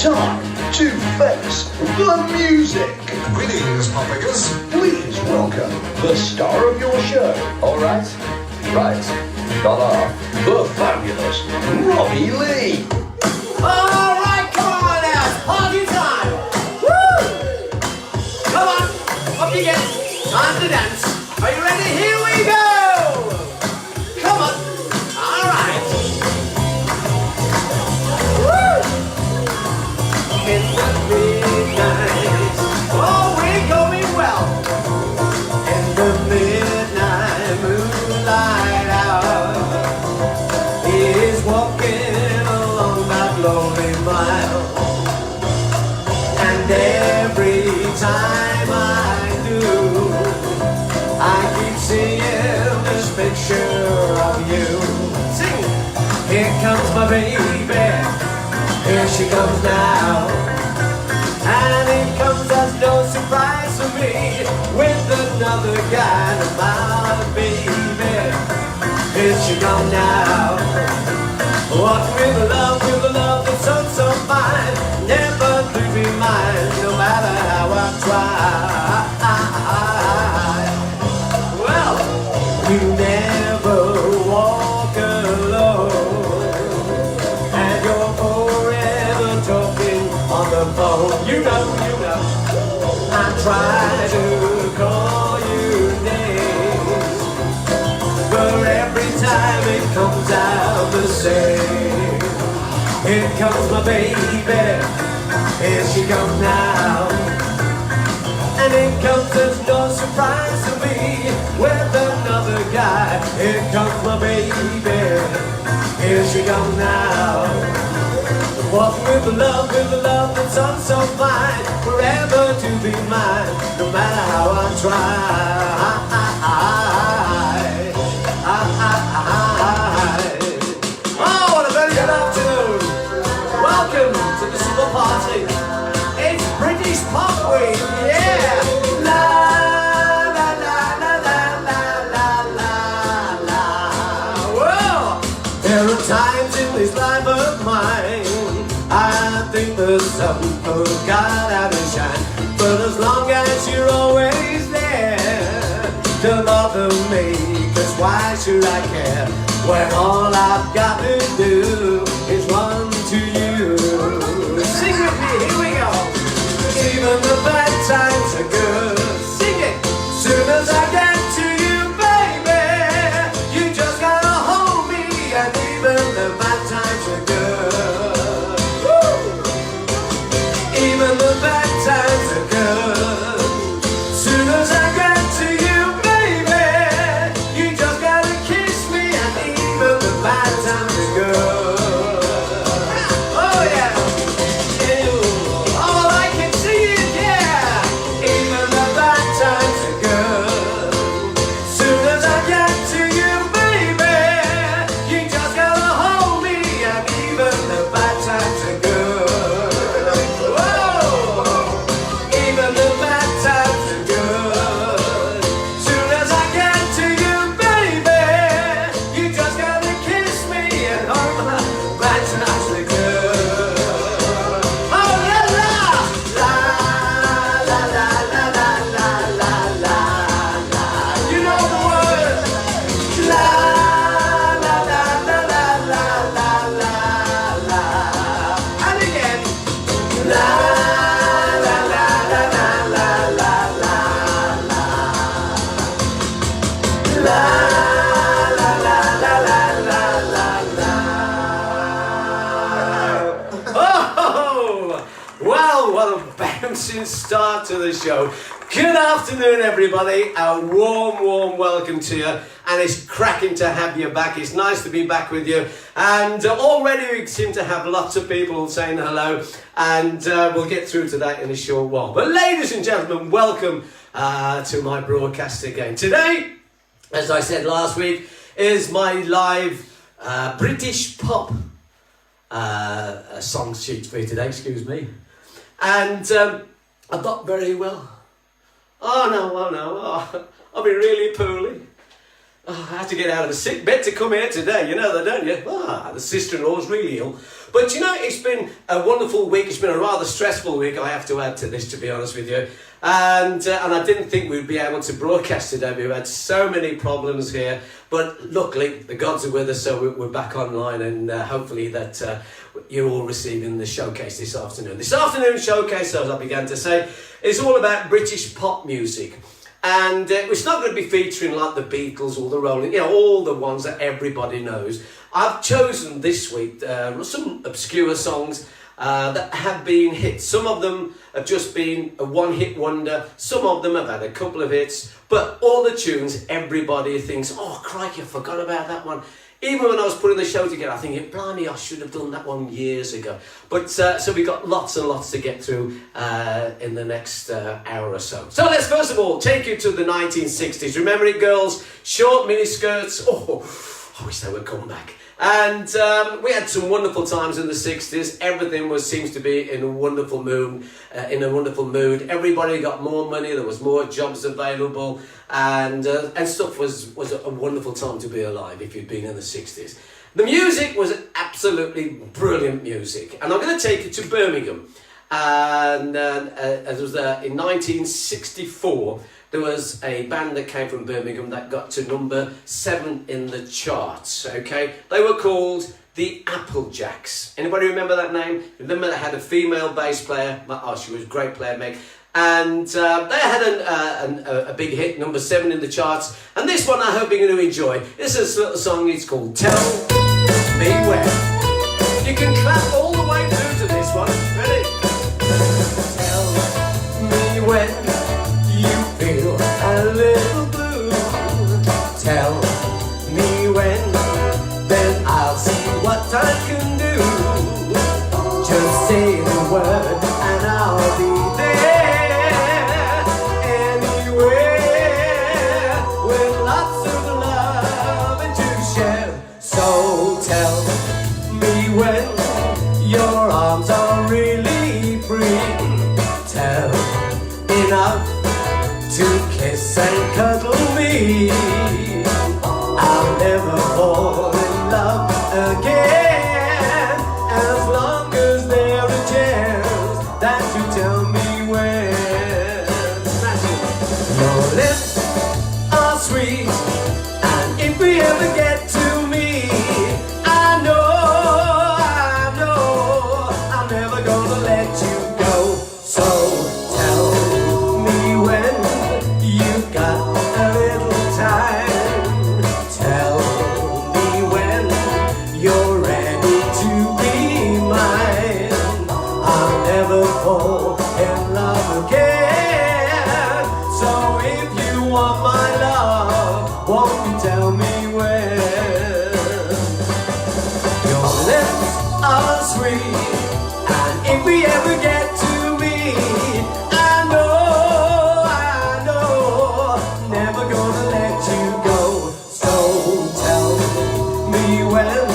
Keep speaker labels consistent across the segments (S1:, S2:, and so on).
S1: time to face the music.
S2: Greetings, Poppers.
S1: Please welcome the star of your show.
S3: All right, got off.
S1: The fabulous Robbie Lee.
S4: All right, come on now, it's party time. Woo! Come on, up you get. Time to dance. Are you ready? Here we go. Come on. All right. Woo! In the midnight, oh, we're going well. In the midnight moonlight hour, he is walking along that lonely mile, and every time I do, I keep seeing this picture of you. Sing! Here comes my baby, here she comes now, and it comes as no surprise to me, with another guy, my baby. Here she comes now. Walk with a love that's so fine, never leave me mine, no matter how I try. Well, you never walk alone, and you're forever talking on the phone. You know, I try to call you names, but every time it comes out the same. Here comes my baby, here she comes now, and it comes as no surprise to me, with another guy. Here comes my baby, here she comes now. Walk with the love that's so fine, forever to be mine, no matter how I try. Oh, what a very good afternoon. Welcome to the summer party. It's British Pop Week, yeah. La la la la la la la la la. Whoa. There are times in this life of mine I think the sun forgot how to shine, but as long as you're always there to bother me, 'cause why should I care when all I've got to do is run to you? Sing with me, here we go. Even the bad times are good. Sing it. Soon as I get to you, baby, you just gotta hold me, and even the bad times are good. Woo! Even the bad times are good. Soon as I get to you, baby, you just gotta kiss me, and even the bad times are good. Oh yeah. Ew. All I can see is yeah. Even the bad times are good. Soon as I get to you, baby, you just gotta hold me, and even the bad times are good. Whoa! Even the bad times are good. Soon as I get to you, baby, you just gotta kiss me, and all my bad times are good. Oh la la la la la la la la la la. You know the word. La la la la la la la la la. And again. La la la la la la la la la. La la la la la la la la. Oh, well, what a bouncing start to the show. Good afternoon, everybody. A warm welcome to you, and it's cracking to have you back. It's nice to be back with you, and already we seem to have lots of people saying hello, and we'll get through to that in a short while. But ladies and gentlemen, welcome to my broadcast again. Today, as I said last week, is my live British pop song sheet for you today, excuse me. And I got very well. Oh no, I'll be really poorly. Oh, I had to get out of the sick bed to come here today. You know that, don't you? The sister-in-law's really ill. But you know, it's been a wonderful week. It's been a rather stressful week, I have to add to this, to be honest with you. And I didn't think we'd be able to broadcast today. We've had so many problems here. But luckily, the gods are with us, so we're back online. And hopefully that you're all receiving the showcase this afternoon. This afternoon's showcase, as I began to say, is all about British pop music. And it's not going to be featuring like the Beatles or the Rolling, you know, all the ones that everybody knows. I've chosen this week some obscure songs that have been hits. Some of them have just been a one-hit wonder. Some of them have had a couple of hits. But all the tunes, everybody thinks, oh, crikey, I forgot about that one. Even when I was putting the show together, I think, blimey, I should have done that one years ago. But so we've got lots and lots to get through in the next hour or so. So let's first of all take you to the 1960s. Remember it, girls? Short miniskirts. Oh, I wish they would come back. And we had some wonderful times in the 60s. Everything seems to be in a wonderful mood. Everybody got more money. There was more jobs available, and stuff was a wonderful time to be alive if you'd been in the 60s. The music was absolutely brilliant music, and I'm going to take you to Birmingham. And it was in 1964. There was a band that came from Birmingham that got to number 7 in the charts, okay? They were called the Applejacks. Anybody remember that name? Remember they had a female bass player? Oh, she was a great player, mate. And they had a big hit, number 7 in the charts. And this one I hope you're going to enjoy. This is a little song, it's called Tell Me When. You can clap all the way through to this one. Ready? Tell me when you feel a little blue. Tell me when, then I'll see what I can do. Just say the word and I'll be there. Anywhere with lots of love and to share. So tell me when your arms are really free. Tell enough to kiss and cuddle me. I'll never fall in love again, as long as there's a chance that you tell me when. Your lips are sweet, and if we ever get to meet, I know I'm never gonna let you go. So tell me when you've got a little time. Tell me when you're ready to be mine. I'll never fall in love again. So if you want my love, won't you tell me when? Your lips are sweet, and if we ever get to meet, I know, never gonna let you go. So tell me when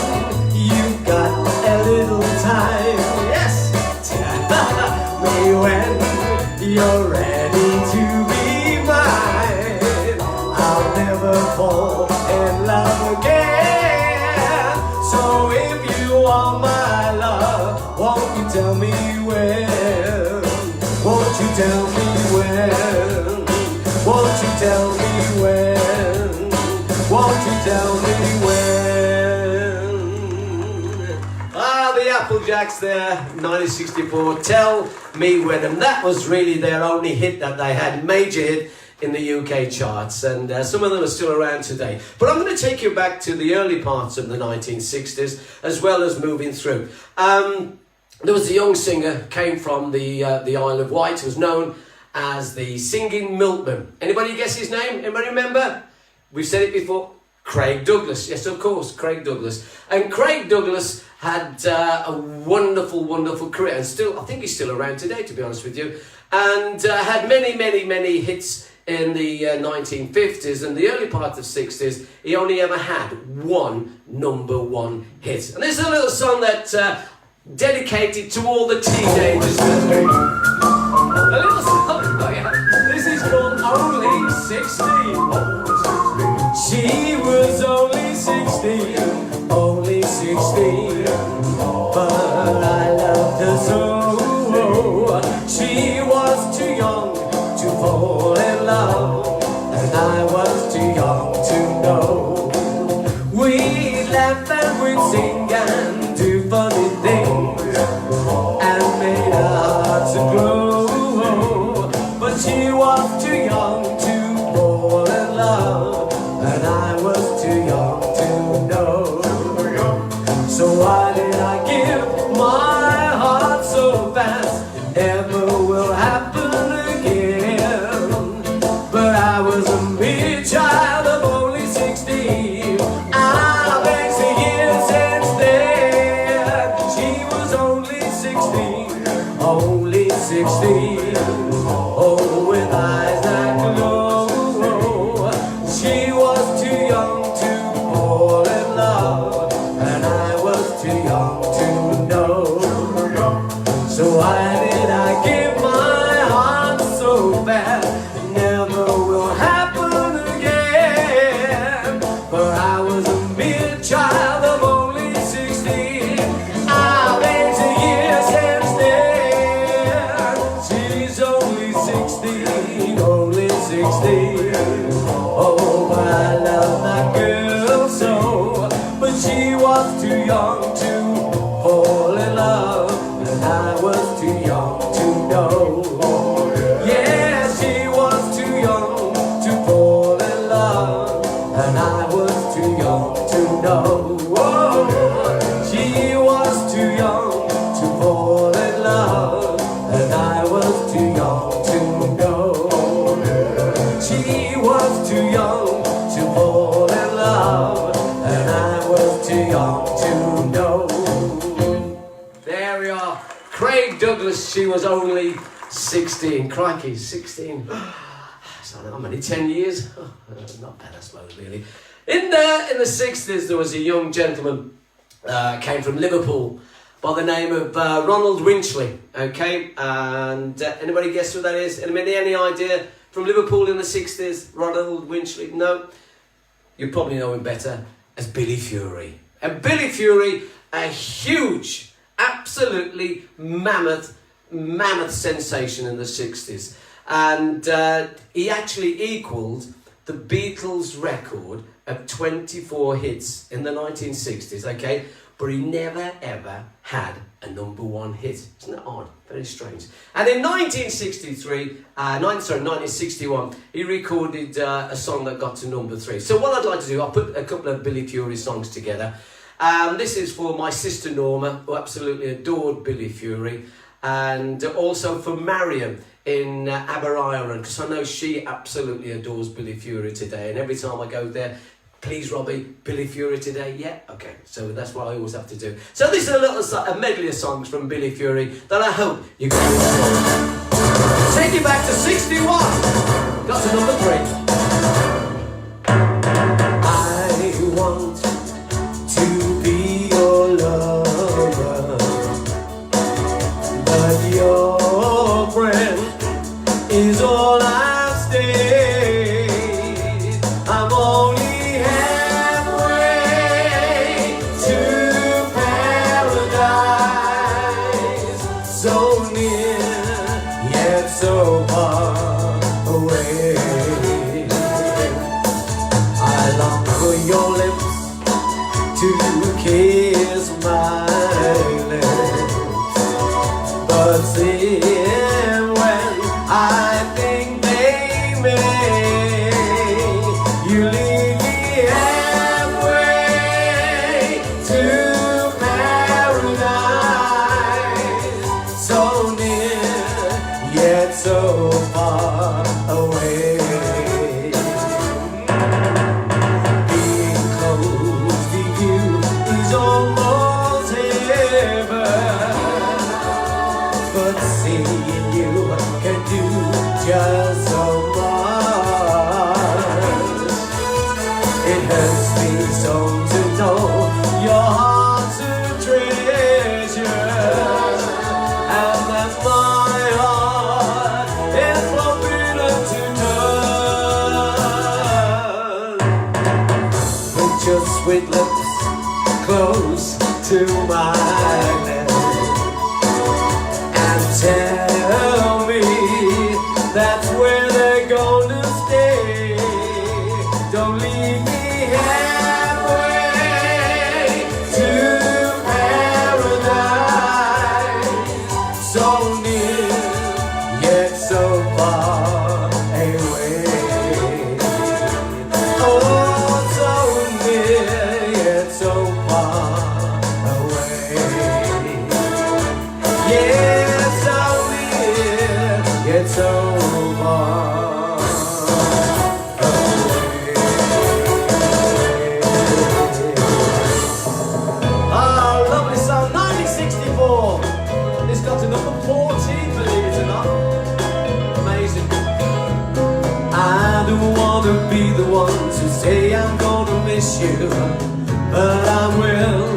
S4: you've got a little time. Yes, tell me when you're ready to be mine. I'll never fall in love again. So if you want my love, won't you tell me when? Won't you tell me when? Won't you tell me when? Won't you tell me when? The Applejacks there, 1964, Tell Me When. And that was really their only hit that they had, major hit in the UK charts. And some of them are still around today. But I'm going to take you back to the early parts of the 1960s, as well as moving through. There was a young singer, came from the Isle of Wight, who was known as the Singing Milkman. Anybody guess his name? Anybody remember? We've said it before. Craig Douglas. Yes, of course, Craig Douglas. And Craig Douglas had a wonderful, wonderful career. And still, I think he's still around today, to be honest with you. And had many, many, many hits in the 1950s and the early part of 60s. He only ever had one #1 hit. And this is a little song that dedicated to all the teenagers. A little song, oh yeah. This is called Only 16. She was only 16, only 16, but I loved her so. She was too young to fall in love, and I was too young to know. We'd laugh and we'd sing and do funny things, and made our hearts glow. But she was too young to fall in love, and I was too young to know. So why did I give my heart so fast? It never will happen again. But I was a mere child of only 16. I've been years since then. She was only 16, only 16. Oh, with eyes that glow. She was too young to fall in love, and I was too young to know. So why did I give my heart so bad? It never will happen again. But I was a mere child of only 16. I've aged years since then. She's only 16, only 16. Oh, but I love my girl so. But she was too young to fall in love, and I was too young to know. Yeah, she was too young to fall in love, and I was too young to know. Oh, she was too young to fall in love, and I was too young to know. She was too young to fall in love, and I was too young to know. There we are. Craig Douglas, she was only 16. Crikey, 16. So how many? 10 years? Oh, not bad, I suppose, really. In the 60s, there was a young gentleman came from Liverpool by the name of Ronald Winchley. Okay, and anybody guess who that is? Any idea? From Liverpool in the 60s, Ronald Winchley? No? You probably know him better as Billy Fury. And Billy Fury, a huge, absolutely mammoth sensation in the 60s. And he actually equalled the Beatles' record of 24 hits in the 1960s, okay? But he never ever had a #1 hit. Isn't that odd? Very strange. And in 1961, he recorded a song that got to #3. So what I'd like to do, I'll put a couple of Billy Fury songs together. This is for my sister Norma, who absolutely adored Billy Fury, and also for Marion in Aberystwyth, because I know she absolutely adores Billy Fury today. And every time I go there, please, Robbie, Billy Fury today? Yeah? Okay, so that's what I always have to do. So this is a medley of songs from Billy Fury that I hope you can enjoy. Take you back to 61. Got to #3. I want to be your lover, but your friend is all I've stayed. I'm only so near, yet so far away. I long for your lips to kiss my lips, but then when I think they may, you lead me halfway to paradise. So near, yet so far away. Being close to you is almost heaven, but sweet lips close to mine and tell me that's where they're gonna stay. Don't leave me halfway to paradise. So near, yet so far away. Oh, so near, yet so far away. Yeah, so near, yet so far. It's got to number 14, believe it or not. Amazing. I don't want to be the one to say I'm gonna miss you, but I will.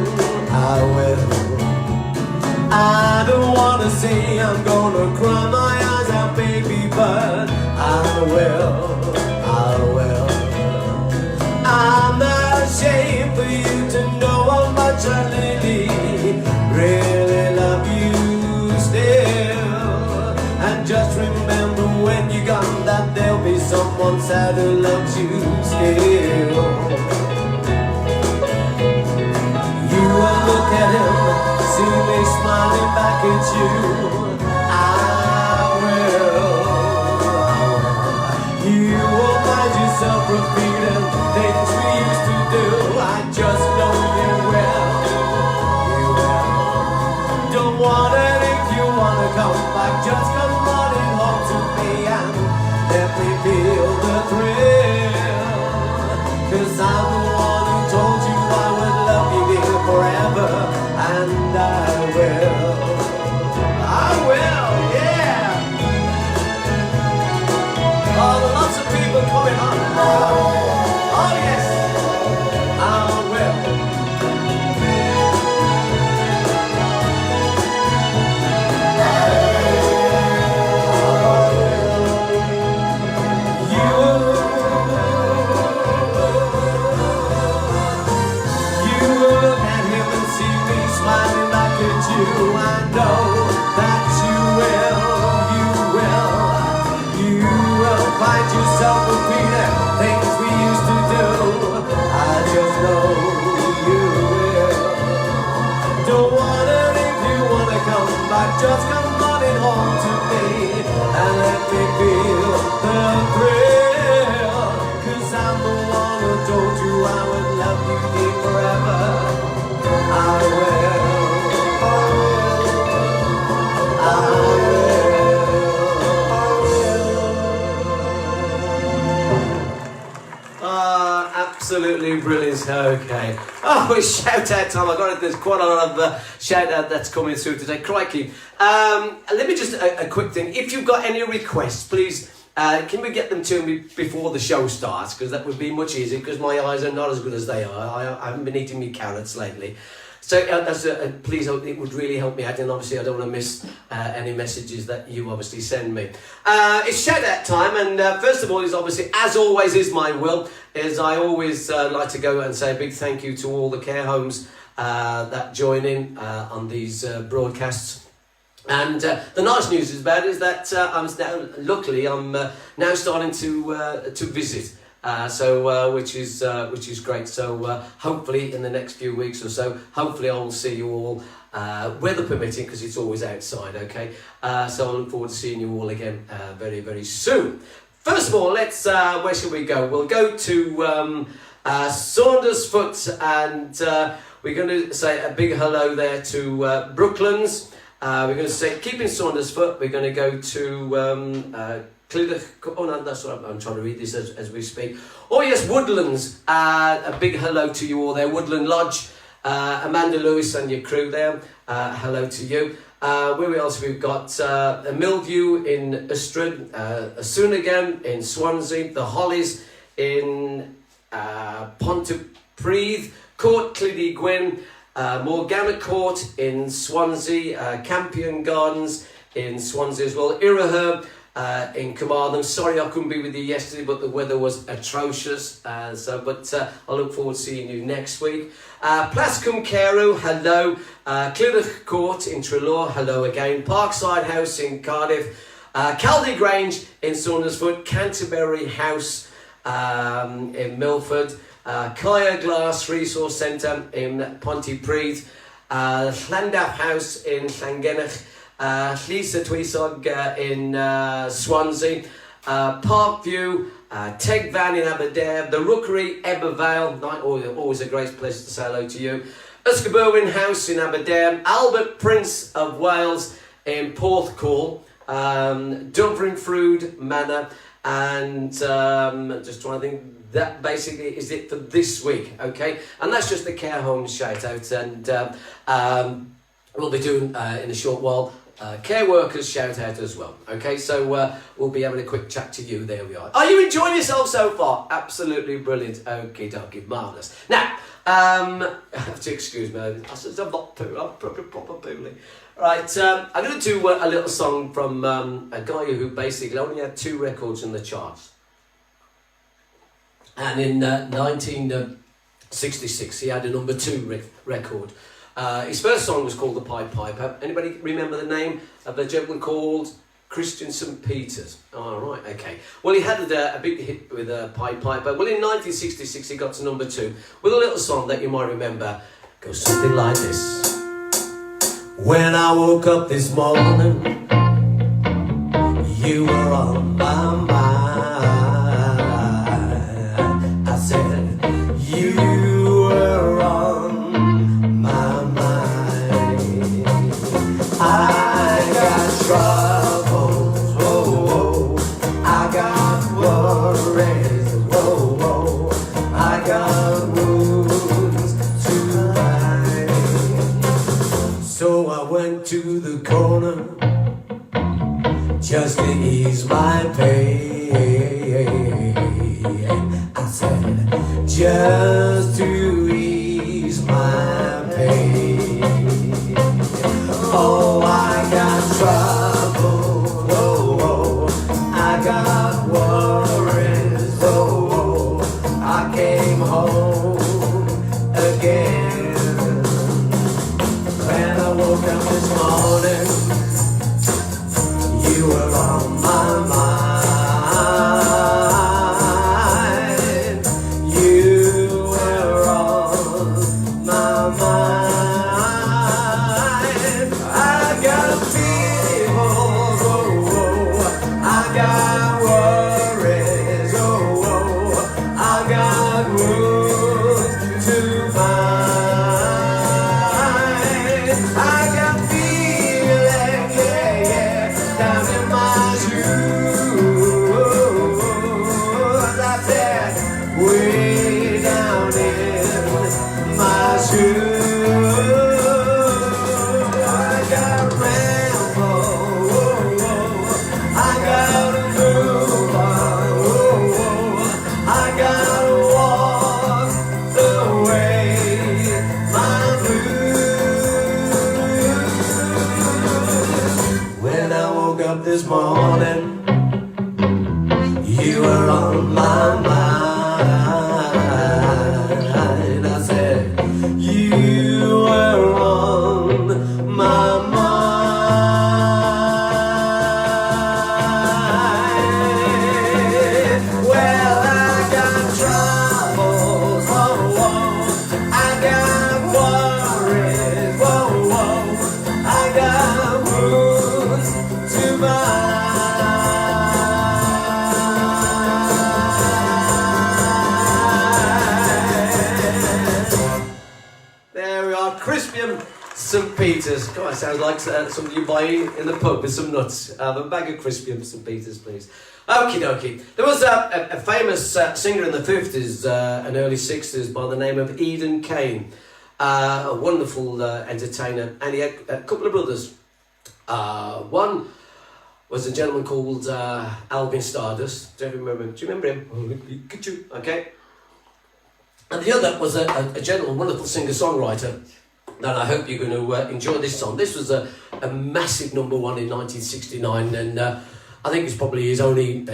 S4: I don't want to say I'm gonna cry my eyes out, baby, but I will. I'm not ashamed for you to know how much I really love you still. And just remember when you're gone that there'll be someone sad who loves you still. You will look at him, see me smiling back at you. I will. You will find yourself repeating things we used to do. I just know you will. Don't want it if you wanna come back. Just come running home to me and let me feel the thrill. 'Cause I'm the one who told you I would love you dear forever. And I will, yeah. Oh, there are lots of people coming on. Oh yes, I will. Smiling back at you, I know that you will find yourself repeating things we used to do. I just know you will. Don't want it if you wanna come back, just come running home to me and let me feel the thrill. 'Cause I'm the one who told you I would love you dear forever. I will. Absolutely brilliant. Okay. Oh, it's shout out time. I got it. There's quite a lot of shout out that's coming through today. Crikey. Let me just a quick thing. If you've got any requests, please. Can we get them to me before the show starts? Because that would be much easier. Because my eyes are not as good as they are. I haven't been eating me carrots lately. So please, it would really help me out, and obviously I don't want to miss any messages that you obviously send me. It's shout out time, and first of all is obviously, as always is my will, is I always like to go and say a big thank you to all the care homes that join in on these broadcasts. And the nice news is that luckily I'm now starting to visit. Which is great. So hopefully in the next few weeks or so, hopefully I will see you all, weather permitting, because it's always outside. Okay, so I look forward to seeing you all again very, very soon. First of all, let's where shall we go? We'll go to Saundersfoot, and we're going to say a big hello there to Brooklands. We're going to say keeping Saundersfoot. We're going to go to oh no, that's what I'm trying to read this as we speak. Oh yes, Woodlands. A big hello to you all there. Woodland Lodge, Amanda Lewis and your crew there. Hello to you. Where else we've got Millview in Ystrad, Sunaghan in Swansea, the Hollies in Pontypridd, Court Clidy Gwyn, Morgana Court in Swansea, Campion Gardens in Swansea as well, Iraher, in Carmarthen. Sorry I couldn't be with you yesterday, but the weather was atrocious. But I look forward to seeing you next week. Plascombe Carew, hello. Clydach Court in Treloar, hello again. Parkside House in Cardiff. Caldy Grange in Saundersfoot. Canterbury House in Milford. Kaya Glass Resource Centre in Pontypridd. Llandaff House in Llangenach. Llys Twisog in Swansea, Parkview, Tegvan in Aberdare, the Rookery, Ebervale, always a great pleasure to say hello to you, Yscomberwyn House in Aberdare, Albert Prince of Wales in Porthcawl, Dyfrinfrwd Manor, and just trying to think, that basically is it for this week, okay? And that's just the care home shout out, and we'll be doing in a short while care workers shout out as well. Okay, so we'll be having a quick chat to you. There we are. Are you enjoying yourself so far? Absolutely brilliant. Okie dokie, marvellous. Now, I have to excuse me. I'm not poo. I'm proper pooly. Right, I'm going to do a little song from a guy who basically only had 2 records in the charts. And in 1966, he had a number 2 record. His first song was called The Pied Piper. Anybody remember the name of the gentleman called Christian St. Peters? Oh, right, okay. Well, he had a big hit with Pied Piper. Well, in 1966, he got to number 2 with a little song that you might remember. Goes something like this. When I woke up this morning, you were on my mind. I said, you were on my mind. I got troubles, whoa, whoa. I got worries, whoa, whoa. I got wounds to hide. So I went to the corner just to ease my pain. I said, just to ease my pain. Oh, I got trouble, whoa, whoa. I got worries, whoa, whoa. I came home again. When I woke up this morning, you were on my mind. You were on my mind. I got a feeling, oh, oh, oh. I got worries, oh, oh. I got wounds to find. I got feeling, yeah, yeah, down in my shoes. I said, way down in my shoes. I got ramble, whoa, whoa. I got move on, whoa, whoa. I gotta walk away my blues. When I woke up this morning, you were on my mind. I said, you were on my mind. Well, I got troubles, whoa, whoa. I got worries, whoa, whoa. I got wounds to bind. There we are, Crispian St. Peters. God, it sounds like something you buy in the pub with some nuts. A bag of Crispian St. Peters, please. Okie dokie. There was a famous singer in the 50s and early 60s by the name of Eden Kane. A wonderful entertainer, and he had a couple of brothers. One was a gentleman called Alvin Stardust. Do you remember him? Do you remember him? Okay. And the other was a gentleman, wonderful singer-songwriter, that I hope you're going to enjoy this song. This was a massive number 1 in 1969, and I think it's probably his only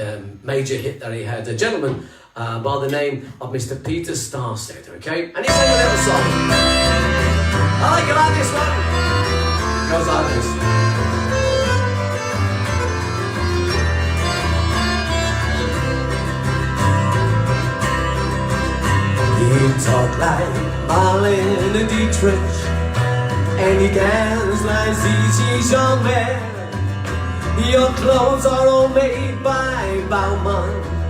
S4: major hit that he had. A gentleman by the name of Mr. Peter Starstead, okay? And he sang a little song. I like this one. It goes like this. You talk like Marlene and Dietrich, and you dance like Zizi Jean-Mer. Your clothes are all made by Bauman,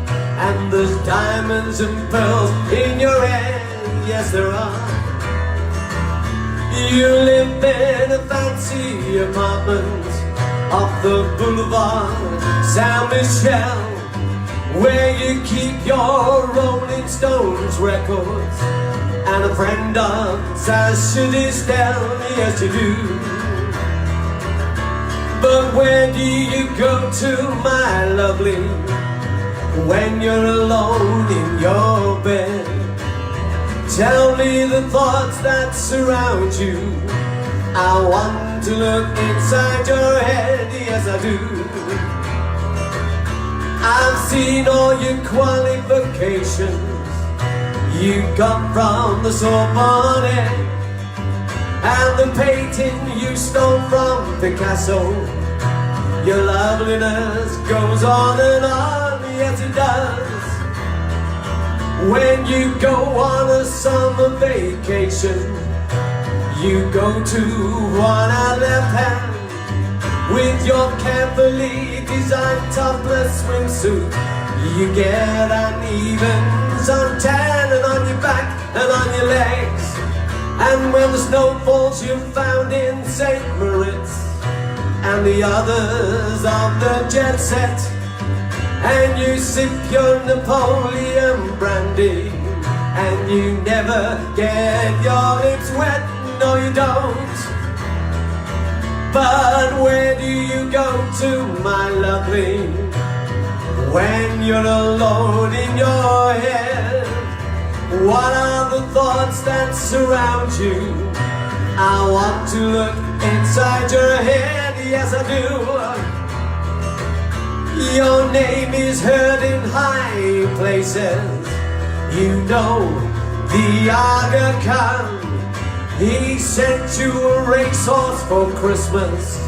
S4: and there's diamonds and pearls in your hair. Yes, there are. You live in a fancy apartment off the boulevard Saint-Michel, where you keep your Rolling Stones records and a friend of Sacha Distel. Yes, you do. But where do you go to, my lovely, when you're alone in your bed? Tell me the thoughts that surround you. I want to look inside your head. Yes, I do. I've seen all your qualifications you got from the Sorbonne, and the painting you stole from Picasso. Your loveliness goes on and on, yes it does. When you go on a summer vacation, you go to one left hand with your carefully designed topless swimsuit. You get uneven suntan and on your back and on your legs. And when the snow falls, you're found in St. Moritz and the others of the jet set, and you sip your Napoleon brandy, and you never get your lips wet. No, you don't. But where do you go to, my lovely, when you're alone in your head? What are the thoughts that surround you? I want to look inside your head, yes I do. Your name is heard in high places. You know the Aga Khan, he sent you a racehorse for Christmas,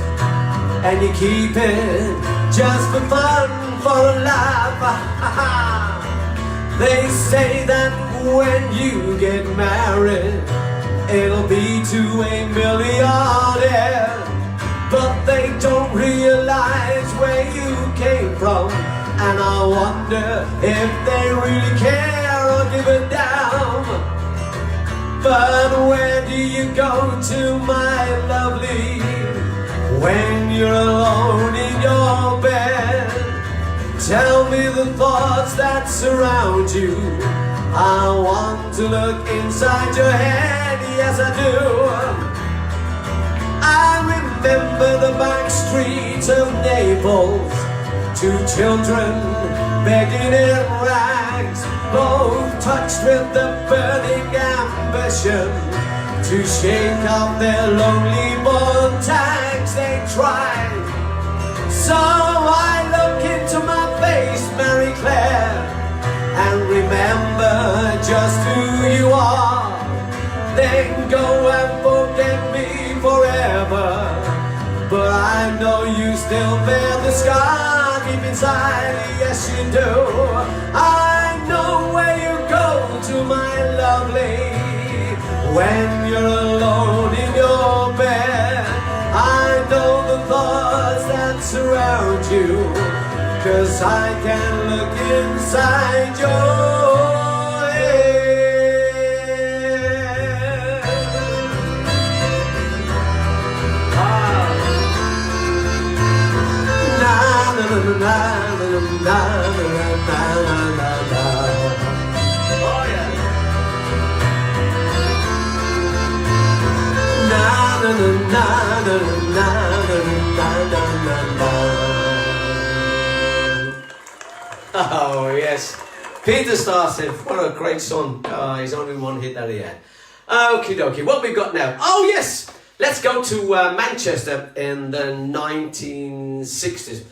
S4: and you keep it just for fun, for a laugh. They say that when you get married, it'll be to a millionaire, but they don't realize where you came from, and I wonder if they really care or give a damn. But where do you go to, my lovely, when you're alone in your bed? Tell me the thoughts that surround you. I want to look inside your head, yes I do. I remember the back streets of Naples, two children begging in rags, both touched with the burning ambition to shake off their lonely born tags. They tried. So I look into my face, Mary Claire, and remember just who you are. Then go and forget me forever, but I know you still bear the scar deep inside. Yes you do. I know where you go to, my lovely, when you're alone in your bed. I know the thoughts that surround you, 'cause I can look inside your head. Na na na na na na na na na. Oh yeah. Na na na na na na na na na. Oh yes, Peter Starstead, what a great song. He's only one hit that he had. Okie dokie, what we got now? Oh yes, let's go to Manchester in the 1960s.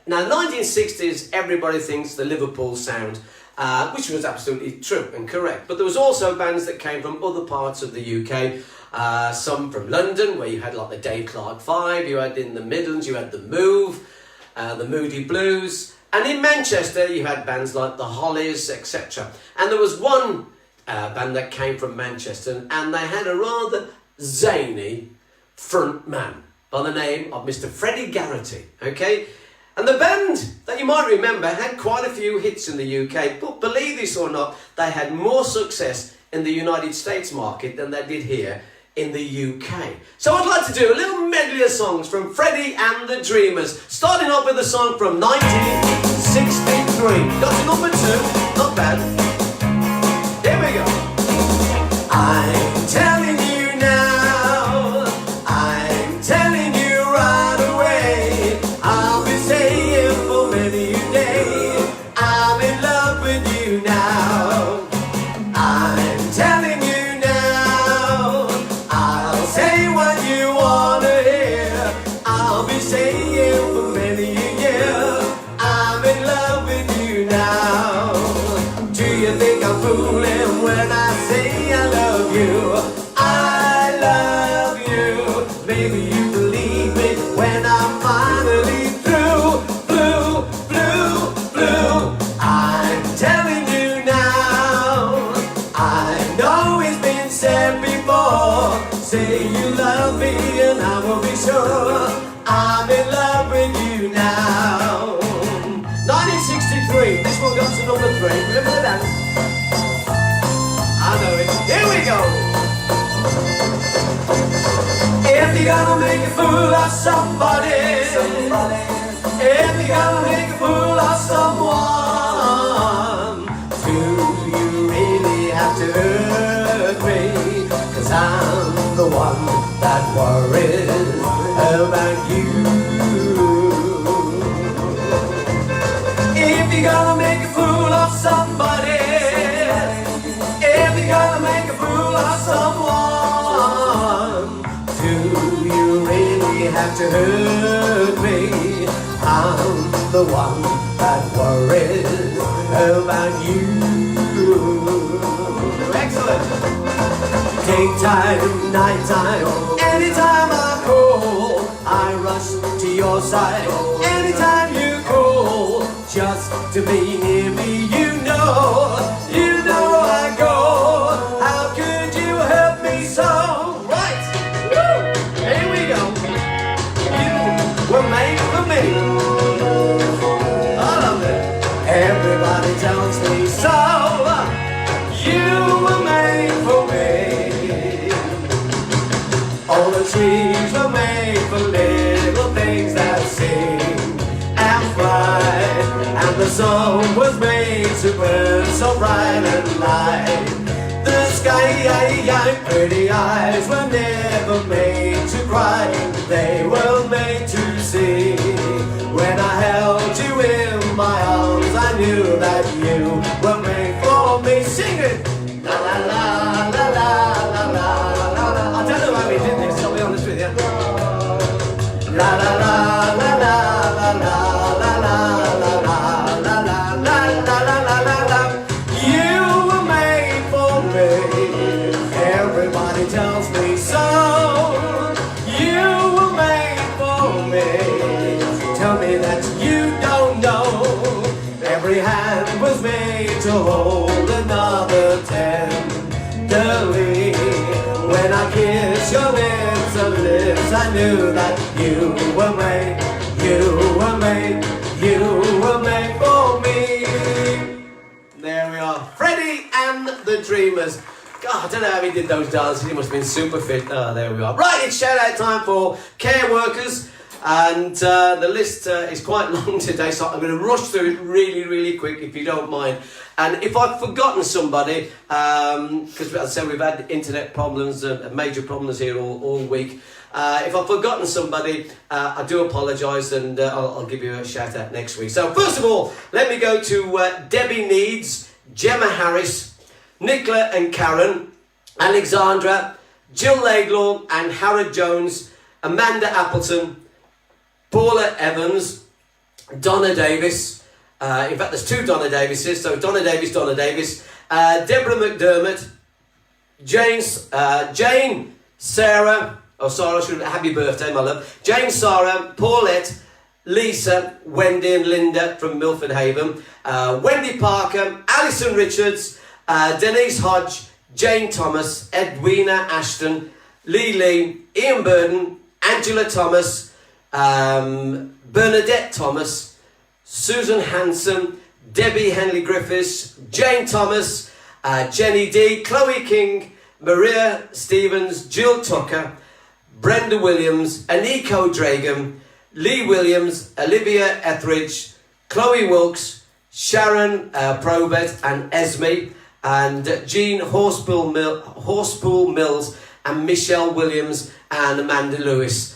S4: Now, 1960s, everybody thinks the Liverpool sound, which was absolutely true and correct. But there was also bands that came from other parts of the UK. Some from London, where you had like the Dave Clark Five. You had in the Midlands, you had the Move, the Moody Blues. And in Manchester, you had bands like the Hollies, etc. And there was one band that came from Manchester, and they had a rather zany front man by the name of Mr. Freddie Garrity, okay? And the band that you might remember had quite a few hits in the UK, but believe this or not, they had more success in the United States market than they did here in the UK. So I'd like to do a little medley of songs from Freddie and the Dreamers, starting off with a song from 1963. Got to number 2, not bad. Here we go. I'm telling you now, I'm telling you right away, I'll be staying for many a day, I'm in love with you now. I'm telling you now, I'll say what you wanna hear, I'll be staying for many a year, I'm in love with you now. Do you think I'm fooling when I say I love you? I love you. Maybe you believe me when I'm finally through. Blue, blue, blue. I'm telling you now, I know it's been said before, say you love me and I will be sure I'm in love with you now. 1963, this one got to number 3. Remember that? I know it. Here we go. If you're gonna make a fool of somebody, if you're gonna make a fool of someone, do you really have to hurt me? 'Cause I'm the one that worries about you. If you're gonna make a fool of somebody, if you're gonna make a fool of someone, do you really have to hurt me? I'm the one that worries about you. Excellent. Daytime, nighttime, anytime I call, I rush to your side. Anytime you call, just to be near me, you know I go. How could you help me so? Right, woo, here we go. You were made for me. I love it. Everybody tells me so. You were made for me. All the trees were made for little things that sing and fly, and the sun was made to burn so bright and light. The sky, pretty eyes were never made to cry, they were made to see. When I held you in my arms, I knew that you were made for me. Sing it! La la la la la la la la la. I don't know why we did this, I'll be honest with you. La la la la la la la la la la la la la la la la la. You were made for me. Everybody tells me so. You were made for me. Tell me that you don't know. Every hand was made to hold another tenderly. When I kissed your lips and lips, I knew that you were made, you were made, you were made for me. There we are, Freddie and the Dreamers. God, I don't know how he did those dances, he must have been super fit. Oh, there we are. Right, it's shout out time for care workers. And the list is quite long today, so I'm going to rush through it really, really quick, if you don't mind. And if I've forgotten somebody, because as I said, we've had internet problems, major problems here all week. If I've forgotten somebody, I do apologise, and I'll give you a shout out next week. So first of all, let me go to Debbie Needs, Gemma Harris, Nicola and Karen, Alexandra, Jill Laidlaw and Howard Jones, Amanda Appleton, Paula Evans, Donna Davis. In fact, there's two Donna Davises. So Donna Davis, Deborah McDermott, Jane, Sarah. Oh, Sarah, happy birthday, my love. Jane, Sarah, Paulette, Lisa, Wendy and Linda from Milford Haven, Wendy Parker, Alison Richards, Denise Hodge, Jane Thomas, Edwina Ashton, Lee, Ian Burden, Angela Thomas, Bernadette Thomas, Susan Hanson, Debbie Henley Griffiths, Jane Thomas, Jenny D, Chloe King, Maria Stevens, Jill Tucker, Brenda Williams, Aniko Dragan, Lee Williams, Olivia Etheridge, Chloe Wilkes, Sharon Probert and Esme, and Jean Horspool Mills, and Michelle Williams and Amanda Lewis.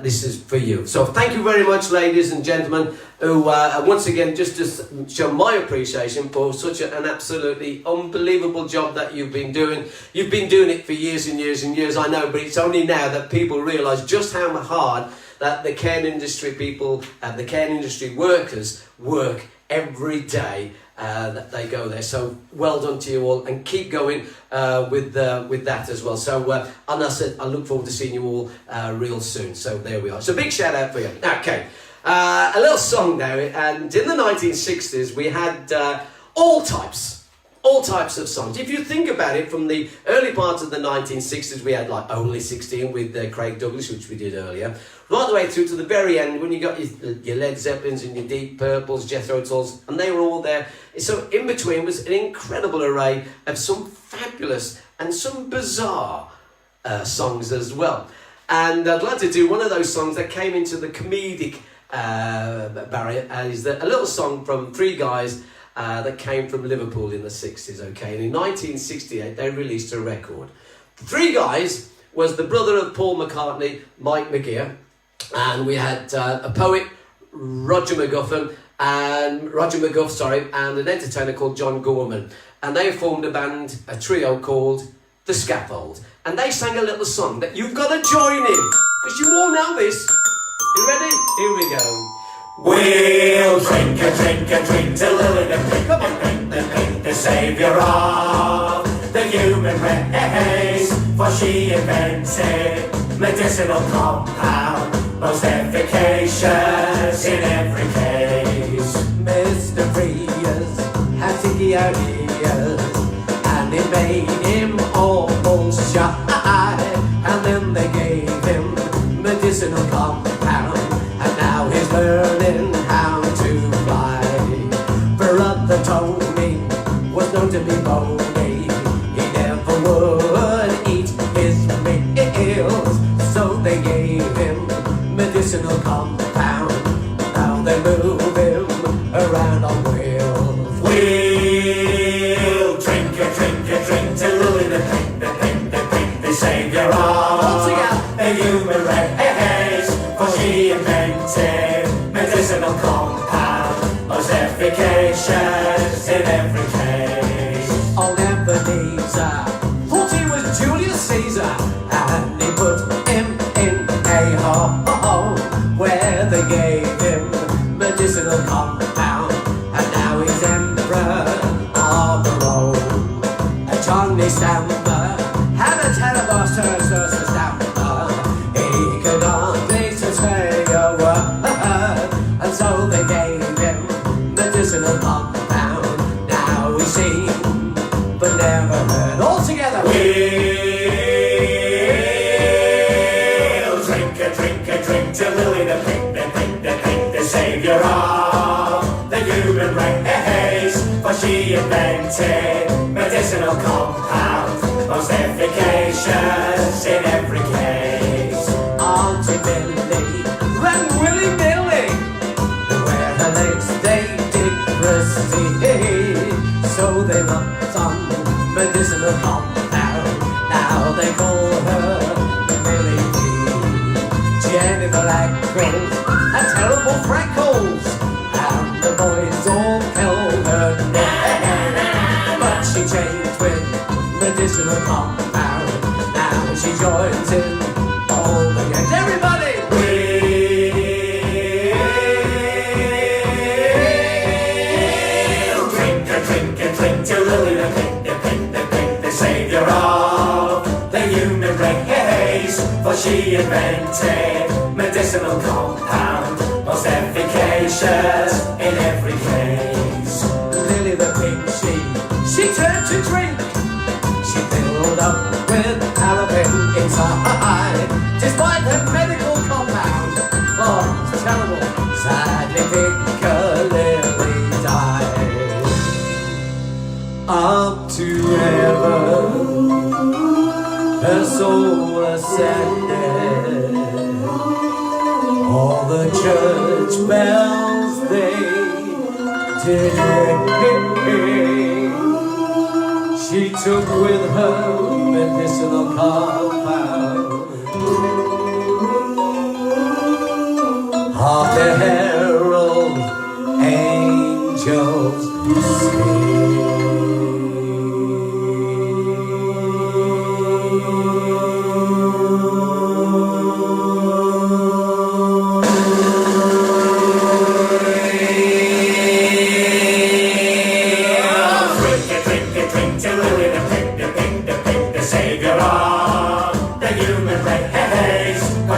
S4: This is for you. So thank you very much, ladies and gentlemen, who once again, just to show my appreciation for such an absolutely unbelievable job that you've been doing. You've been doing it for years and years and years, I know, but it's only now that people realise just how hard that the care industry people and the care industry workers work every day. That they go there. So well done to you all, and keep going with that as well. So and I look forward to seeing you all real soon. So there we are. So big shout out for you. Okay, a little song now. And in the 1960s we had all types of songs. If you think about it, from the early part of the 1960s, we had like Only 16 with Craig Douglas, which we did earlier, right the way through to the very end when you got your Led Zeppelins and your Deep Purples, Jethro Tulls, and they were all there. So in between was an incredible array of some fabulous and some bizarre songs as well. And I'd like to do one of those songs that came into the comedic barrier, is a little song from three guys that came from Liverpool in the 60s, okay? And in 1968, they released a record. The three guys was the brother of Paul McCartney, Mike McGear, and we had a poet, Roger McGuff, and an entertainer called John Gorman. And they formed a trio called The Scaffold. And they sang a little song that you've got to join in, because you all know this. You ready? Here we go.
S5: We'll drink till Lily the Pink, the saviour of the human race. For she invented medicinal compound, most efficacious in every case. Mr. Prius had sticky ideas, and it made him almost shy. And then they gave him medicinal compound, and now he's learning how to fly. Brother Tony was known to be bony. He never would eat his meals, so they gave him medicinal compound. Now they move him around on wheels. We'll drink till Lily the Pink, the saviour of the human race. For she invented medicinal compound, most efficacious in every case. Old Ebenezer thought he was Julius Caesar, and he put him in a hole where they gave him medicinal compound, and now he's emperor of Rome. Johnny Stamper had a terrible Stamper. He could hardly say a word, and so they gave him medicinal compound. Now he's seen but never heard. All together. We'll drink till Lily the Pink, the saviour of the human race. For she invented medicinal compound, most efficacious in every case. Auntie Billy and Willy Billy, where her legs they did proceed, so they looked on medicinal compound. Now they call her Billy D. Jennifer Ackles had terrible freckles, and the boys all called her name. But she changed with medicinal compound. Now she joins in all the gangs. Everybody! We'll human race, for she invented medicinal compound, most efficacious in every case.
S4: Lily the pink, she turned to drink. She filled up with paraffin inside, despite her medical compound. Oh, it's terrible. Sadly, Lily died. Up to heaven, her soul ascended. All the church bells they did ring. She took with her medicinal compound. Hark the herald angels sing.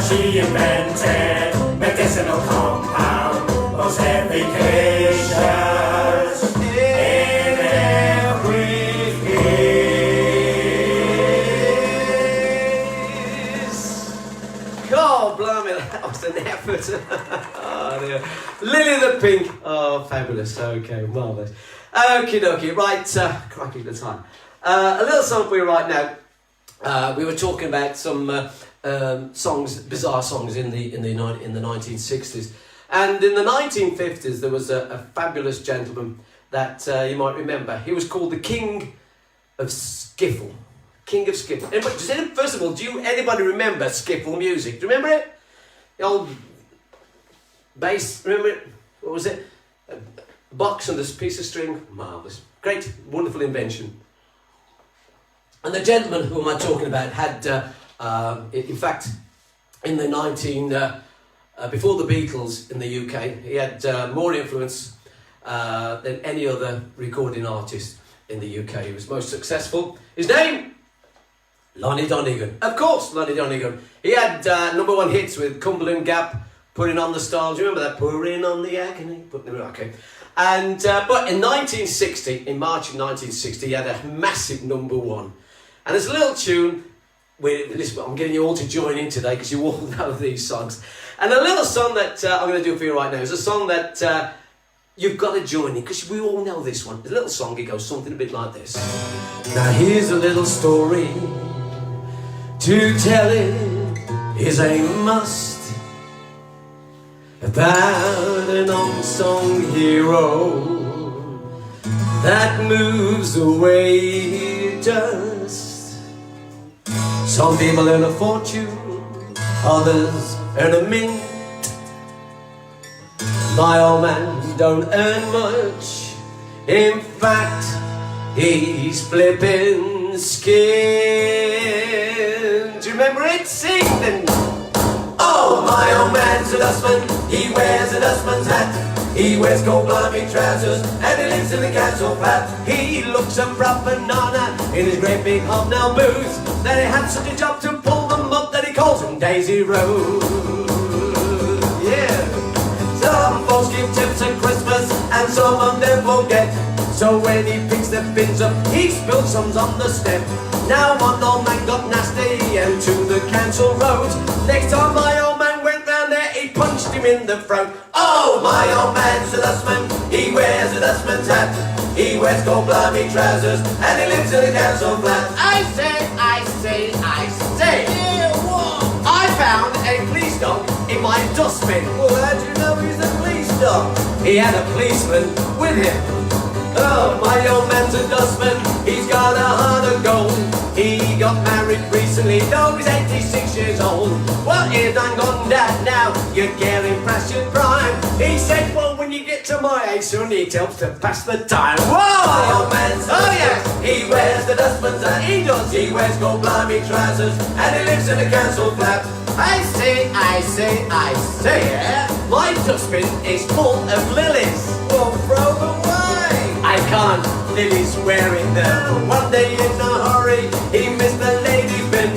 S5: She invented medicinal compound, most efficacious in every case.
S4: God blimey, that was an effort. Oh dear. Lily the Pink. Oh, fabulous. Okay, marvellous. Okie dokie. Right, crikey the time. A little song for you right now. We were talking about some songs, bizarre songs in the 1960s, and in the 1950s there was a fabulous gentleman that you might remember. He was called the King of Skiffle. King of Skiffle. First of all, do anybody remember skiffle music? Do you remember it? The old bass. Remember it? What was it? A box and this piece of string. Marvellous, great, wonderful invention. And the gentleman who am I talking about had. In fact, in the before the Beatles in the UK, he had more influence than any other recording artist in the UK. He was most successful. His name? Lonnie Donegan. Of course, Lonnie Donegan. He had #1 hits with Cumberland Gap, Putting on the Stars. Do you remember that? Pouring on the agony. Okay. And but in 1960, in March of 1960, he had a massive #1. And there's a little tune. Listen, I'm getting you all to join in today because you all know these songs. And a little song that I'm going to do for you right now is a song that you've got to join in because we all know this one. It's a little song, it goes something a bit like this. Now here's a little story, to tell it is a must, about an unsung hero that moves away dust. Some people earn a fortune, others earn a mint. My old man don't earn much. In fact, he's flipping skin. Do you remember it? Sing then. Oh, my old man's a dustman. He wears a dustman's hat. He wears gold blimey trousers and he lives in the council flat. He looks a proper nana in his great big hobnail boots. Then he had such a job to pull them up that he calls them Daisy Road. Yeah. Some folks give tips at Christmas and some of them forget. So when he picks the bins up, he spills some on the step. Now one old man got nasty and to the council road. Next time my old man went round there, he punched him in the throat. Oh, my old man's a dustman. He wears a dustman's hat. He wears gold blimey trousers and he lives in a council flat. I say. Yeah, what? I found a police dog in my dustbin. Well, how do you know he's a police dog? He had a policeman with him. Oh, my old man's a dustman. He's got a heart of gold. He got married recently, though he's 86 years old. Well, he done gone dad now. You're getting past your prime. He said, well, when you get to my age, soon it helps to pass the time. Whoa! My old man's yes. He wears the dustman's hat. He does. He wears gold blimey trousers and he lives in a council flat. I say, yeah. My dustbin is full of lilies. Well, throw them away. I can't. Lily's wearing them. One day in a hurry, he missed the lady's bin.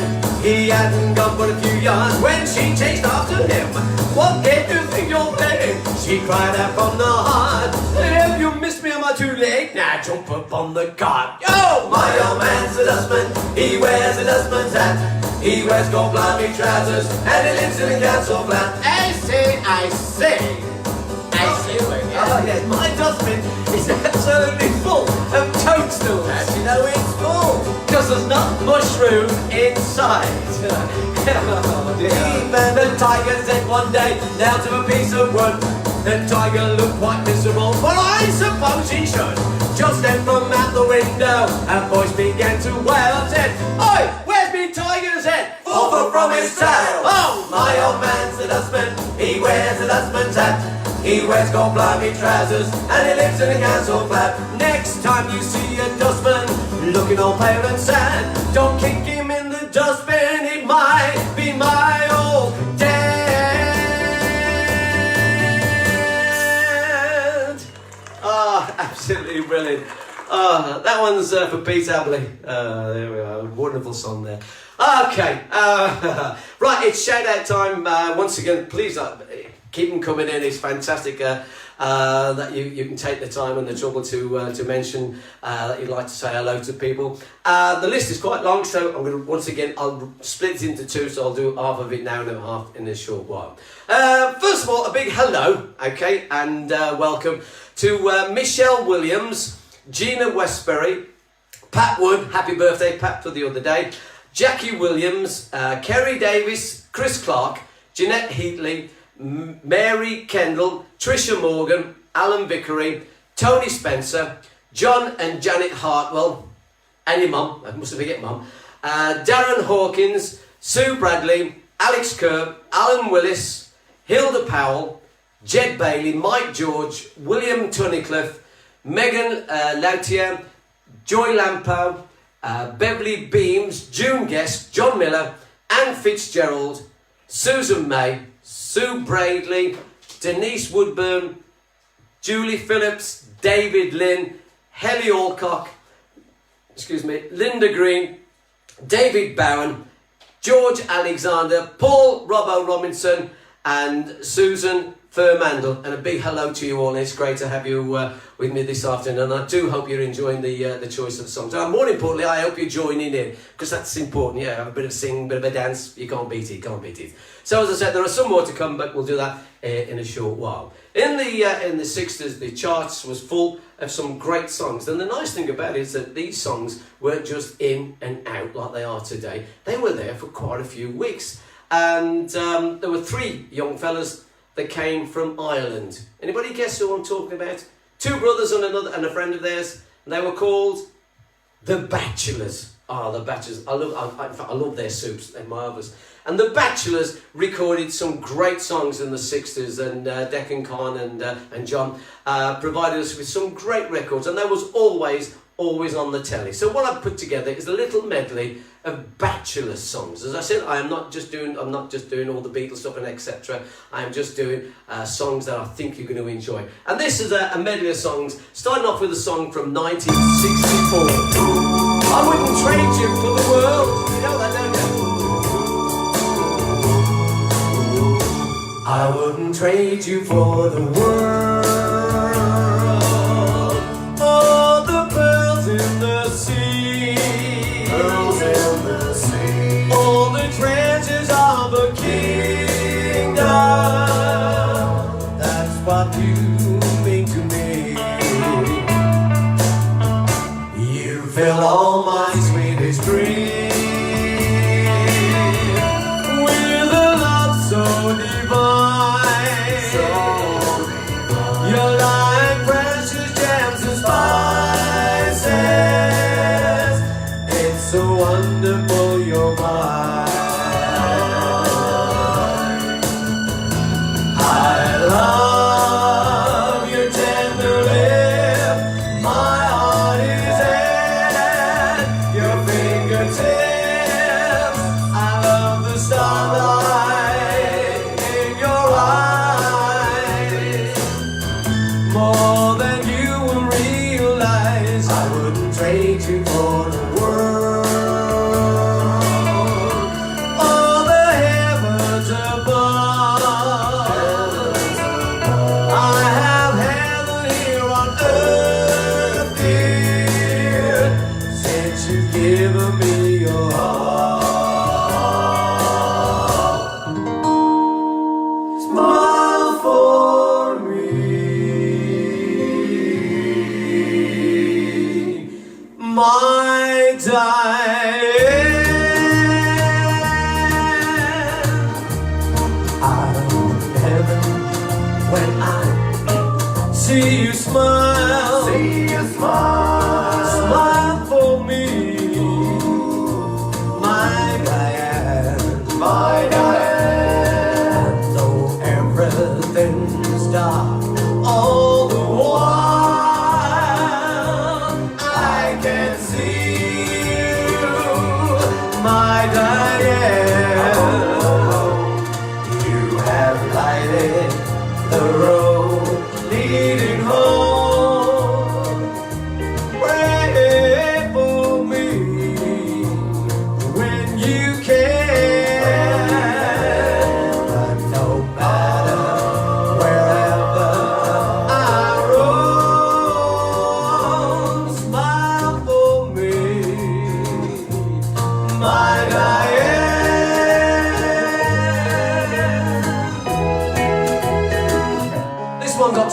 S4: He hadn't gone but a few yards when she chased after him. What game do you think you're playing? She cried out from the heart. Have you missed me? Am I too late? Now jump up on the cart. Yo! My old man's a dustman. He wears a dustman's hat. He wears gold blimey trousers and he lives in a council flat. I see. Oh yes, my dustbin is absolutely full of toadstools. How do you know it's full? Because there's not much room inside. Oh dear. He found a tiger's head one day down to a piece of wood. The tiger looked quite miserable, but I suppose he should. Just then from out the window, a voice began to wail. Said, "Oi, where's me tiger's head? 4 foot from his tail." Oh, my old man's a dustman. He wears a dustman's hat. He wears gold blimey trousers and he lives in a council flat. Next time you see a dustman looking all pale and sad, don't kick him in the dustbin. It might be my old dad. Oh, absolutely brilliant. Oh, that one's for Pete Abley. There we are, wonderful song there. Okay, right, it's shout out time. Once again, please keep them coming in. It's fantastic that you can take the time and the trouble to mention that you'd like to say hello to people. The list is quite long, so I'm going to I'll split it into two, so I'll do half of it now and half in a short while. First of all, a big hello, okay, and welcome to Michelle Williams, Gina Westbury, Pat Wood, happy birthday Pat for the other day, Jackie Williams, Kerry Davis, Chris Clark, Jeanette Heatley, Mary Kendall, Tricia Morgan, Alan Vickery, Tony Spencer, John and Janet Hartwell, and your mum, I must forget mum, Darren Hawkins, Sue Bradley, Alex Kerr, Alan Willis, Hilda Powell, Jed Bailey, Mike George, William Tunnicliffe, Megan Lautier, Joy Lampo, Beverly Beams, June Guest, John Miller, Anne Fitzgerald, Susan May, Sue Bradley, Denise Woodburn, Julie Phillips, David Lynn, Helly Alcock, Linda Green, David Bowen, George Alexander, Paul Robbo Robinson, and Susan Furmandel. And a big hello to you all. It's great to have you with me this afternoon, and I do hope you're enjoying the choice of the songs. And more importantly, I hope you're joining in, because that's important. Yeah, have a bit of sing, a bit of a dance. You can't beat it, can't beat it. So as I said, there are some more to come, but we'll do that in a short while. In the 60s, the charts was full of some great songs, and the nice thing about it is that these songs weren't just in and out like they are today. They were there for quite a few weeks, and there were 3 young fellas that came from Ireland. Anybody guess who I'm talking about? 2 brothers and a friend of theirs, and they were called The Bachelors. The Bachelors. I love their soups. They're marvellous. And The Bachelors recorded some great songs in the 60s, and Deccan Khan and John provided us with some great records, and that was always on the telly. So what I've put together is a little medley of Bachelor songs. As I said, I'm not just doing all the Beatles stuff and etc. I'm just doing songs that I think you're going to enjoy. And this is a medley of songs, starting off with a song from 1964. I wouldn't trade you for the world. You know that, don't you? I wouldn't trade you for the world. Oh, the pearls in the sea. Pearls in the sea. All the treasures of a kingdom. That's what you mean to me. You fill all my sweetest dreams with a love so divine. You're like precious gems and spices. It's so wonderful you're mine.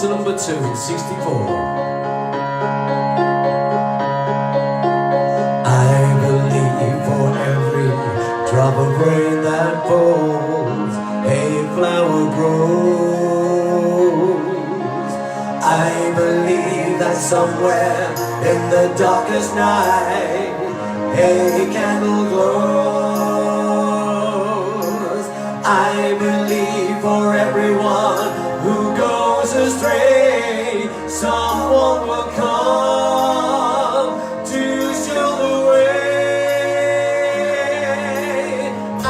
S4: to number 2 in 64. I believe for every drop of rain that falls, a flower grows. I believe that somewhere in the darkest night, a candle glows. I believe for everyone who goes astray, someone will come to show the way. I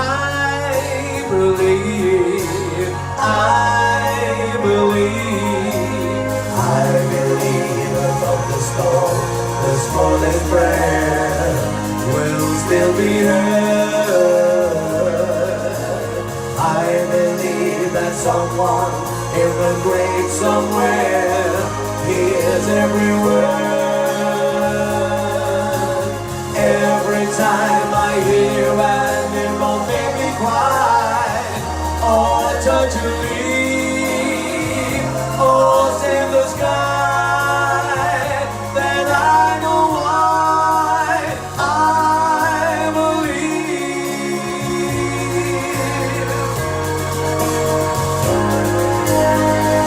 S4: believe, I believe, I believe above the storm, this morning prayer will still be heard. I believe that someone in the great somewhere hears every word. Every time I hear an infant baby cry, or touch a leaf, or save the sky, then I know why I believe.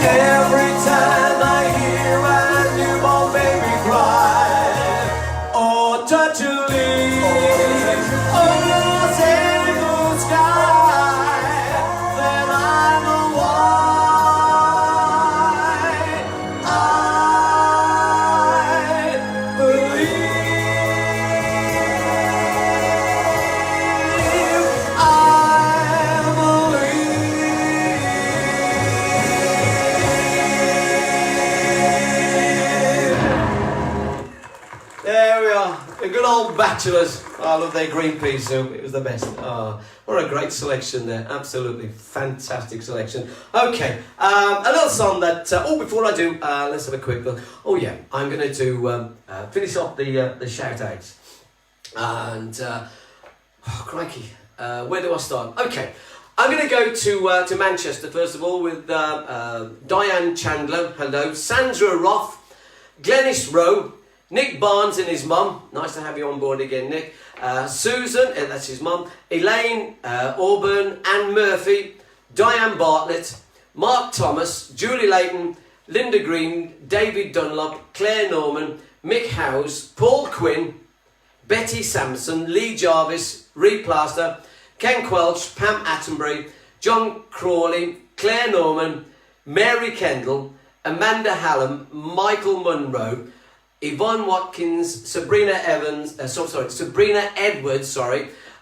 S4: Every time I hear a newborn baby cry, or touch a leaf, or save the sky, then I know why I There we are, the good old Bachelors. I love their green pea soup, it was the best. Oh, what a great selection there, absolutely fantastic selection. Okay, a little song that, before I do, let's have a quick look. Oh yeah, I'm going to finish off the shout-outs. And, crikey, where do I start? Okay, I'm going to go to Manchester first of all with Diane Chandler, hello, Sandra Roth, Glennis Rowe, Nick Barnes and his mum, nice to have you on board again, Nick. Susan, that's his mum. Elaine Auburn, Anne Murphy, Diane Bartlett, Mark Thomas, Julie Layton, Linda Green, David Dunlop, Claire Norman, Mick Howes, Paul Quinn, Betty Sampson, Lee Jarvis, Ree Plaster, Ken Quelch, Pam Attenbury, John Crawley, Claire Norman, Mary Kendall, Amanda Hallam, Michael Munro, Yvonne Watkins, Sabrina Edwards,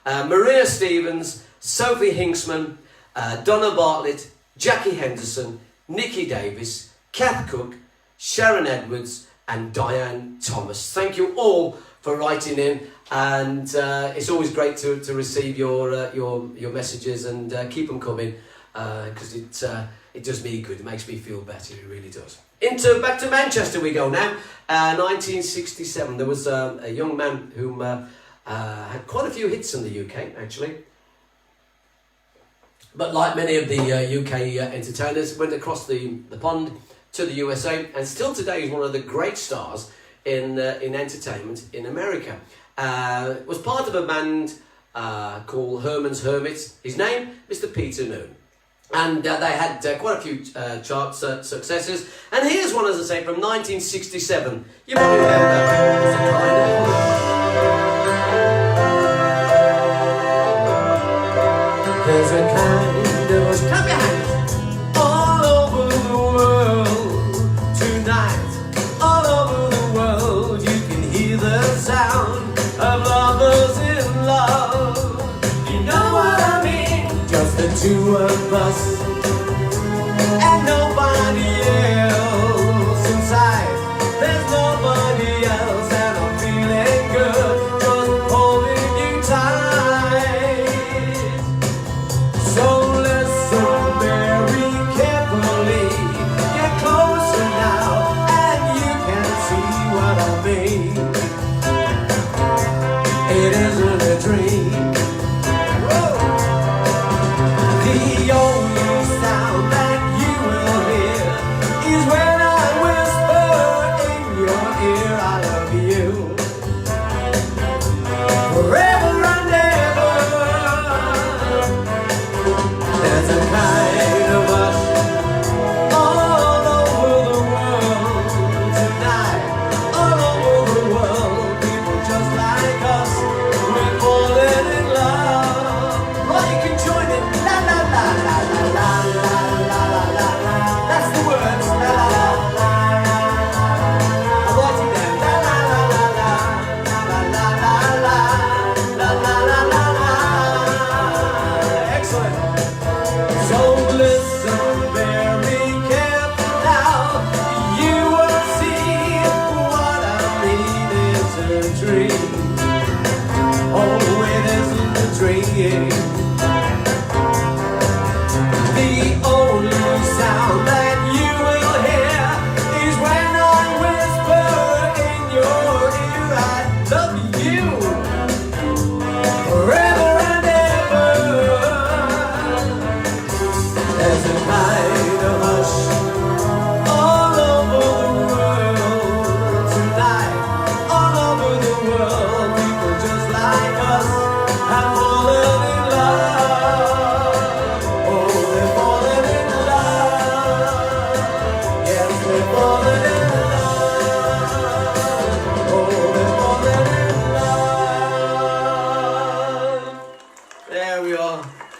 S4: Maria Stevens, Sophie Hinksman, Donna Bartlett, Jackie Henderson, Nikki Davis, Kath Cook, Sharon Edwards, and Diane Thomas. Thank you all for writing in, and it's always great to receive your messages, and keep them coming, because it does me good. It makes me feel better. It really does. Back to Manchester we go now. 1967. There was a young man who had quite a few hits in the UK, actually. But like many of the UK entertainers, went across the pond to the USA, and still today is one of the great stars in entertainment in America. Was part of a band called Herman's Hermits. His name, Mr. Peter Noon. And they had quite a few chart successes. And here's one, as I say, from 1967. You might remember. It's a kind of... There's a kind of... Clap your hands! All over the world tonight. All over the world you can hear the sound of lovers in love. You know what I mean? Just the two of us and nobody else inside. There's nobody else, and I'm feeling good, just holding you tight. So listen very carefully, get closer now, and you can see what I mean. It isn't a dream. The only sound that you will hear is when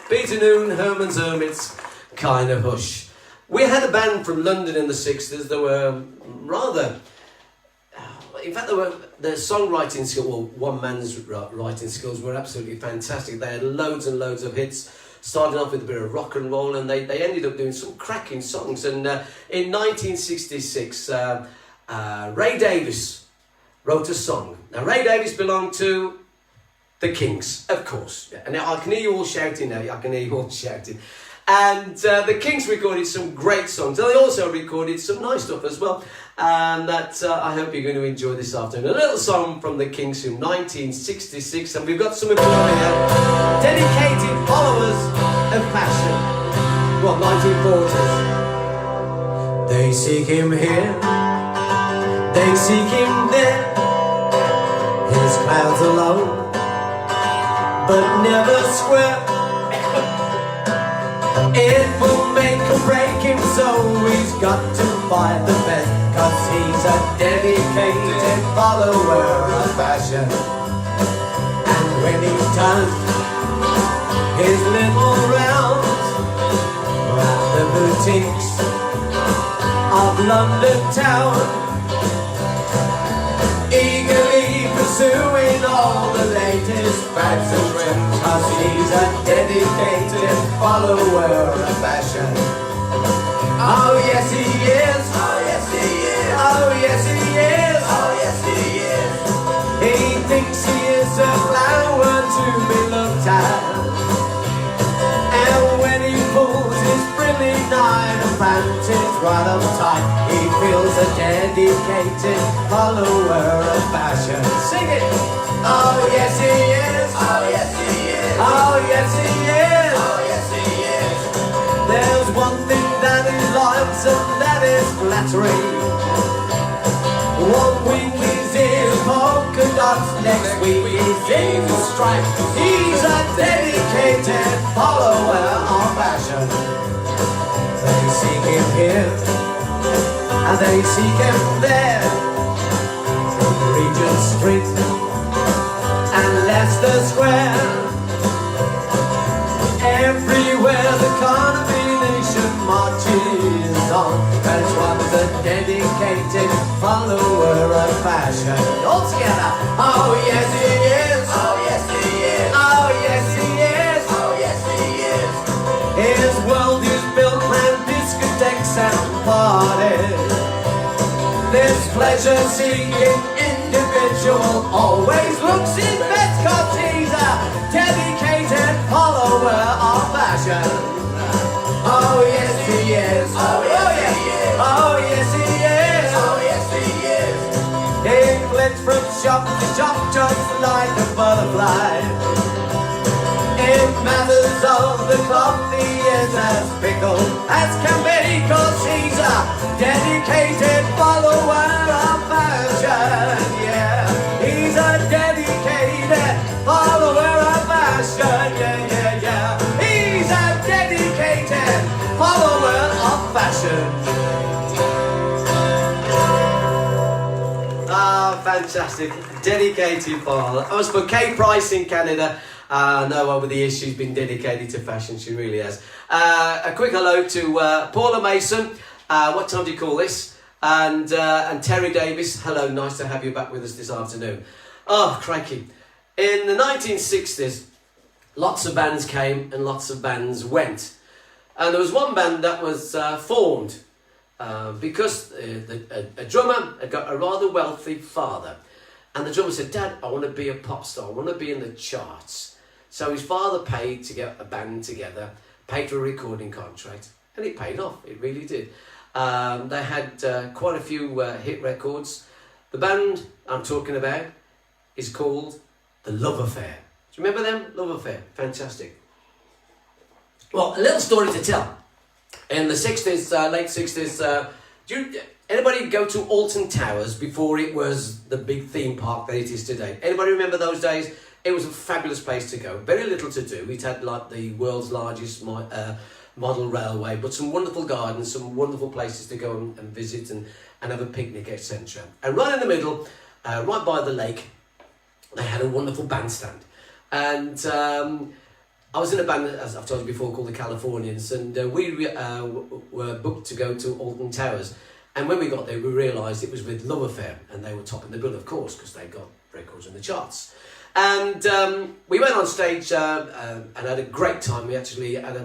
S4: Peter Noon, Herman's Hermits, Kind of Hush. We had a band from London in the 60s that were rather... In fact, their songwriting skill, well, one man's writing skills were absolutely fantastic. They had loads and loads of hits, starting off with a bit of rock and roll, and they ended up doing some cracking songs. And in 1966, Ray Davies wrote a song. Now, Ray Davies belonged to the Kinks, of course. And I can hear you all shouting now. I can hear you all shouting. And the Kinks recorded some great songs. And they also recorded some nice stuff as well. And that I hope you're going to enjoy this afternoon. A little song from the Kinks from 1966. And we've got some of them here. Dedicated followers of fashion. What, 1940s? They seek him here. They seek him there. His clouds alone, but never square. It will make or break him, so he's got to find the best, 'cause he's a dedicated follower of fashion. And when he turns his little rounds round the boutiques of London town, eagerly pursuing all the latest fads and trends, 'cause he's a dedicated follower of fashion. Oh yes he is, oh yes he is, oh yes he is, oh yes he is. He thinks he is a flower to be looked at, and when he pulls his frilly nine and panties right up tight, he feels a dedicated follower of fashion. Sing it! Oh yes he is, oh yes he is, oh yes he is, oh yes he is. There's one thing that he likes, and that is flattery. One week he's in polka dots, next week he's in stripes. He's a dedicated follower of fashion. They seek him here, and they seek him there, from Regent Street and Leicester Square. Everywhere the combination marches on, that's one's a dedicated follower of fashion. All together. Oh yes he is, oh yes he is, oh yes he is, oh yes he is. His world is built around discotheques and parties. This pleasure-seeking individual always looks his best, 'cause he's a dedicated follower of fashion. Oh yes he is, oh yes he is, oh yes he is, oh yes he is. He flits from shop to shop just like a butterfly. In matters of the cloth he is as fickle as can be, 'cause he's a dedicated follower of fashion. Yeah, he's a dedicated follower of fashion. Yeah, yeah, yeah. He's a dedicated follower of fashion. Ah, fantastic. Dedicated follower. That was for Kay Price in Canada. No, over the years she's been dedicated to fashion, she really has. A quick hello to Paula Mason. What time do you call this? And Terry Davis. Hello, nice to have you back with us this afternoon. Oh, crikey. In the 1960s, lots of bands came and lots of bands went. And there was one band that was formed because a drummer had got a rather wealthy father. And the drummer said, "Dad, I want to be a pop star. I want to be in the charts." So his father paid to get a band together, paid for a recording contract, and it paid off. It really did. They had quite a few hit records. The band I'm talking about is called The Love Affair. Do you remember them? Love Affair. Fantastic. Well, a little story to tell. In the 60s, late 60s, anybody go to Alton Towers before it was the big theme park that it is today? Anybody remember those days? It was a fabulous place to go. Very little to do. It had like the world's largest model railway, but some wonderful gardens, some wonderful places to go and visit and have a picnic, etc. And right in the middle, right by the lake, they had a wonderful bandstand. And I was in a band, as I've told you before, called the Californians, and we were booked to go to Alton Towers. And when we got there, we realised it was with Love Affair, and they were topping the bill, of course, because they got records in the charts. And we went on stage and had a great time. We actually had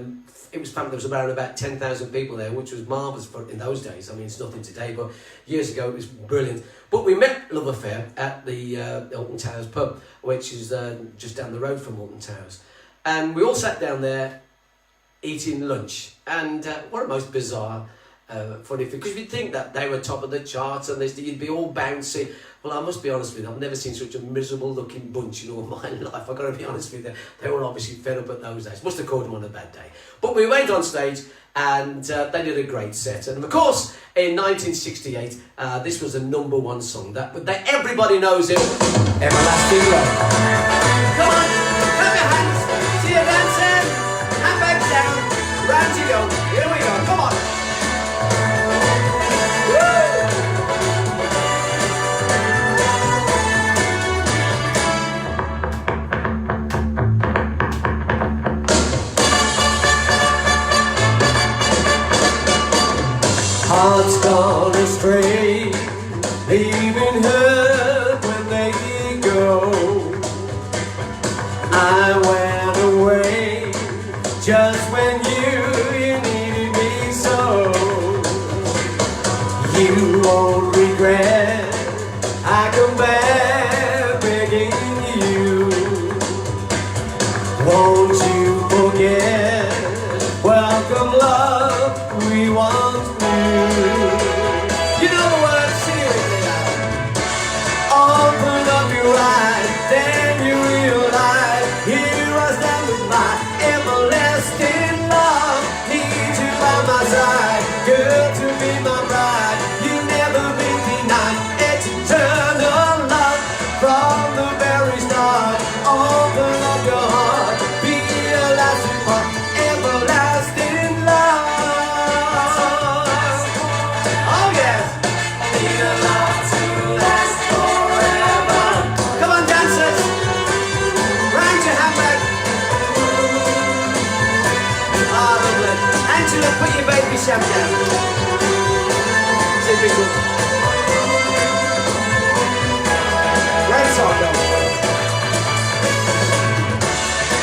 S4: it was packed. There was around about 10,000 people there, which was marvellous in those days. I mean, it's nothing today, but years ago it was brilliant. But we met Love Affair at the Alton Towers pub, which is just down the road from Alton Towers. And we all sat down there eating lunch. And what a most bizarre, funny thing, because you'd think that they were top of the charts and you'd be all bouncy. Well, I must be honest with you, I've never seen such a miserable looking bunch in all my life. I've got to be honest with you. They were obviously fed up at those days. Must have caught them on a bad day. But we went on stage and they did a great set. And of course, in 1968, this was a #1 song. Everybody knows it. Everlasting Love. Come on, clap your hands. See you dancing. Hand back down. Round you go. Here we go. Come on.
S5: Hearts gone astray, leaving her when they go. I went away just when you needed me so. You won't regret, I come back begging you. Won't you forget, welcome love we once knew. You know the words, sing it with me now. Open up your eyes, then you realize, here I stand with my everlasting love. Need you by my side, girl, to be my bride. You never been denied, it's eternal love from the very start. Open up your heart, be a lasting part, everlasting love. Oh yes, need a love to last forever. Come on, dancers, round your handbag. Ah, lovely. Angela, put your baby shack down. Typical. Great song, though.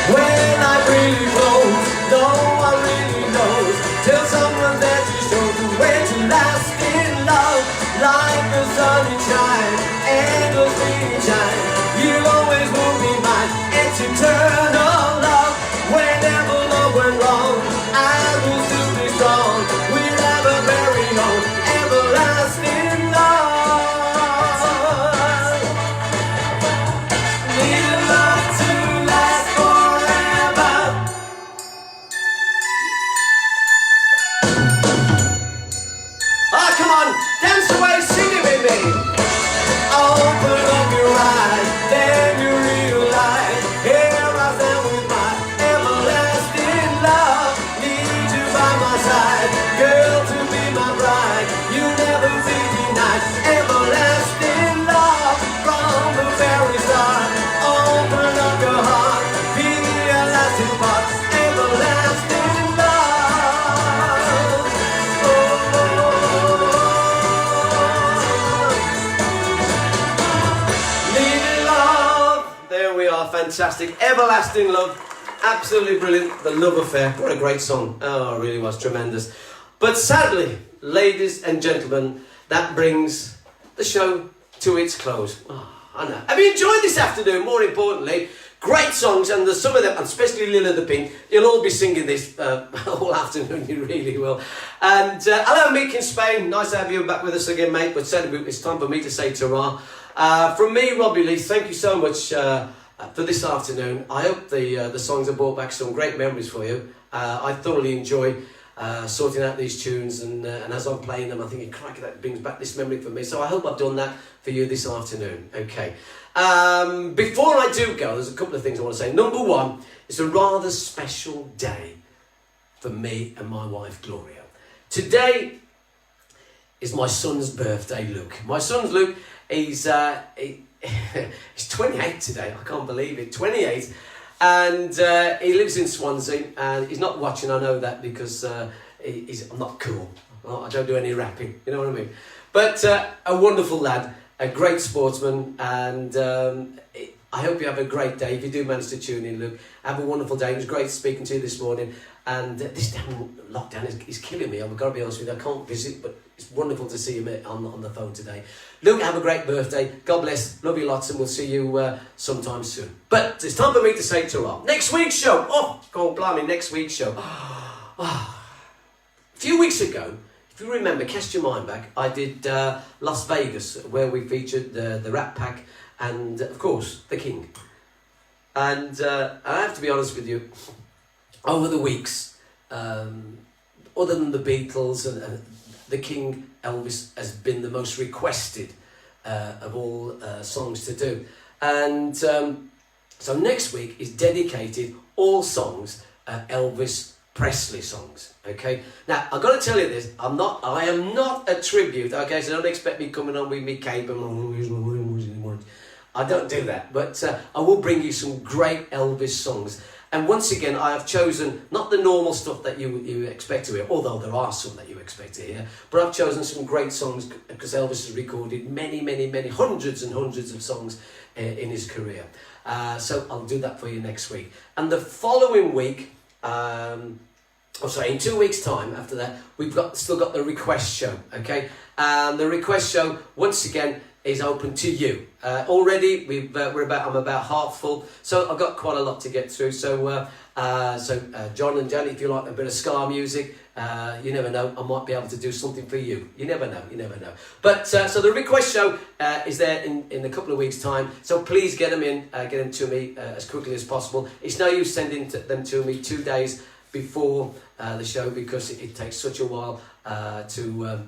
S5: When I really close, no one really knows, till someone there to show the way to lasting love. Like the sunshine, endless shine, you always will be mine. It's eternal love. Whenever love went wrong, I will still be strong. We'll have a very own everlasting love. Need a love to last forever. Ah, come on, dance away, sing it with me. Open up your eyes, then you realize, here I stand with my everlasting love. Need you by my side, girl, to be my bride. You never be denied, everlasting love from the very start. Open up your heart, be a lasting part, everlasting love. Needed love. There we are, fantastic. Everlasting Love. Absolutely brilliant. The Love Affair. What a great song. Oh, it really was tremendous. But sadly, ladies and gentlemen, that brings the show to its close. Oh, I know. Have you enjoyed this afternoon? More importantly, great songs, and there's some of them, especially Lila the Pink. You'll all be singing this all afternoon, you really will. And hello, Meek in Spain. Nice to have you back with us again, mate. But sadly, it's time for me to say ta-ra. From me, Robbie Lee, thank you so much for this afternoon. I hope the songs have brought back some great memories for you. I thoroughly enjoy sorting out these tunes, and as I'm playing them, I'm thinking, crikey, that brings back this memory for me. So I hope I've done that for you this afternoon. Okay. Before I do go, there's a couple of things I want to say. Number one, it's a rather special day for me and my wife, Gloria. Today is my son's birthday, Luke. My son's Luke. He's 28 today. I can't believe it. 28.
S4: And he lives in Swansea, and he's not watching, I know that, because I'm not cool. I don't do any rapping, you know what I mean? But a wonderful lad, a great sportsman, and I hope you have a great day. If you do manage to tune in, Luke, have a wonderful day. It was great speaking to you this morning. And this damn lockdown is killing me. I've got to be honest with you. I can't visit, but it's wonderful to see you on the phone today. Luke, have a great birthday. God bless. Love you lots, and we'll see you sometime soon. But it's time for me to say ta-ra. Next week's show. Oh, God blimey, next week's show. A few weeks ago, if you remember, cast your mind back, I did Las Vegas, where we featured the Rat Pack and, of course, the King. And I have to be honest with you, over the weeks, other than the Beatles, and the King, Elvis, has been the most requested of all songs to do. And so next week is dedicated all songs, Elvis Presley songs. Okay. Now I've got to tell you this: I am not a tribute. Okay, so don't expect me coming on with me cape and I don't do that. But I will bring you some great Elvis songs. And once again, I have chosen not the normal stuff that you expect to hear, although there are some that you expect to hear, but I've chosen some great songs because Elvis has recorded many, hundreds and hundreds of songs in his career. So I'll do that for you next week. And the following week, in 2 weeks' time after that, we've still got the request show, okay? And the request show, once again, is open to you. Already, I'm about half full, so I've got quite a lot to get through. So, John and Janet, if you like a bit of ska music, you never know, I might be able to do something for you. You never know. But so the request show is there in a couple of weeks' time. So please get them to me as quickly as possible. It's no use sending them to me 2 days before the show because it takes such a while to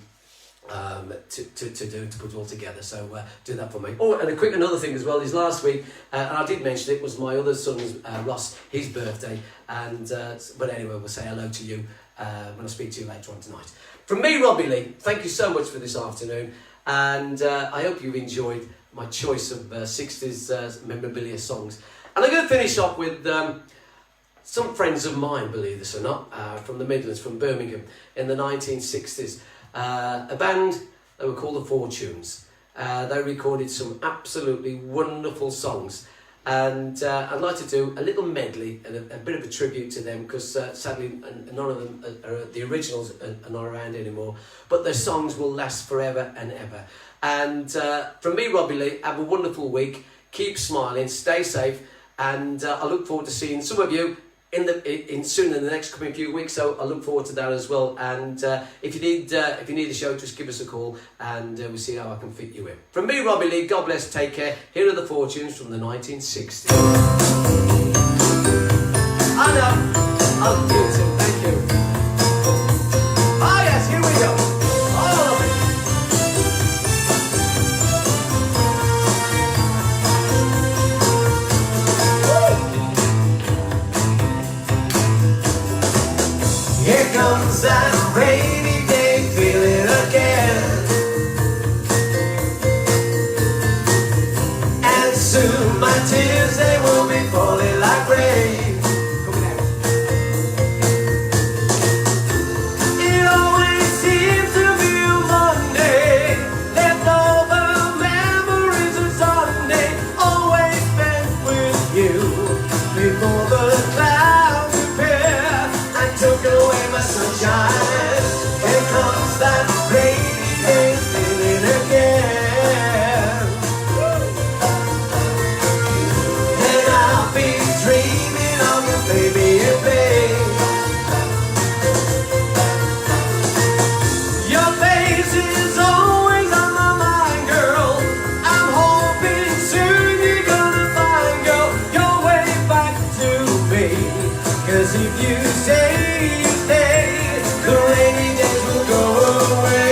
S4: put it all together. So do that for me. Oh, and another thing as well is last week, and I did mention it, was my other son's Ross, his birthday, and but anyway, we'll say hello to you when I speak to you later on tonight. From me, Robbie Lee, thank you so much for this afternoon, and I hope you've enjoyed my choice of 60s memorabilia songs. And I'm going to finish off with some friends of mine, believe this or not, from the Midlands, from Birmingham, in the 1960s. A band, they were called the Fortunes. They recorded some absolutely wonderful songs, and I'd like to do a little medley and a bit of a tribute to them because sadly none of them the originals are not around anymore, but their songs will last forever and ever. And from me, Robbie Lee, have a wonderful week, keep smiling, stay safe, and I look forward to seeing some of you soon in the next coming few weeks, so I look forward to that as well. And if you need a show, just give us a call, and we'll see how I can fit you in. From me, Robbie Lee, God bless, take care. Here are the Fortunes from the 1960s. I know, I'll do it, thank you. Oh yes, here we go. All of it. Here comes that rainy day feeling again, and soon my tears, they will be falling like rain. It always seems to be a Monday, left over memories of Sunday, always spent with you before the clouds appear and took away my sunshine. Here comes that rainy day feeling again, and I'll be dreaming of you, baby, and babe. Your face is always on my mind, girl. I'm hoping soon you're gonna find, girl, your way back to me. 'Cause if you say you stay, the rainy days will go away.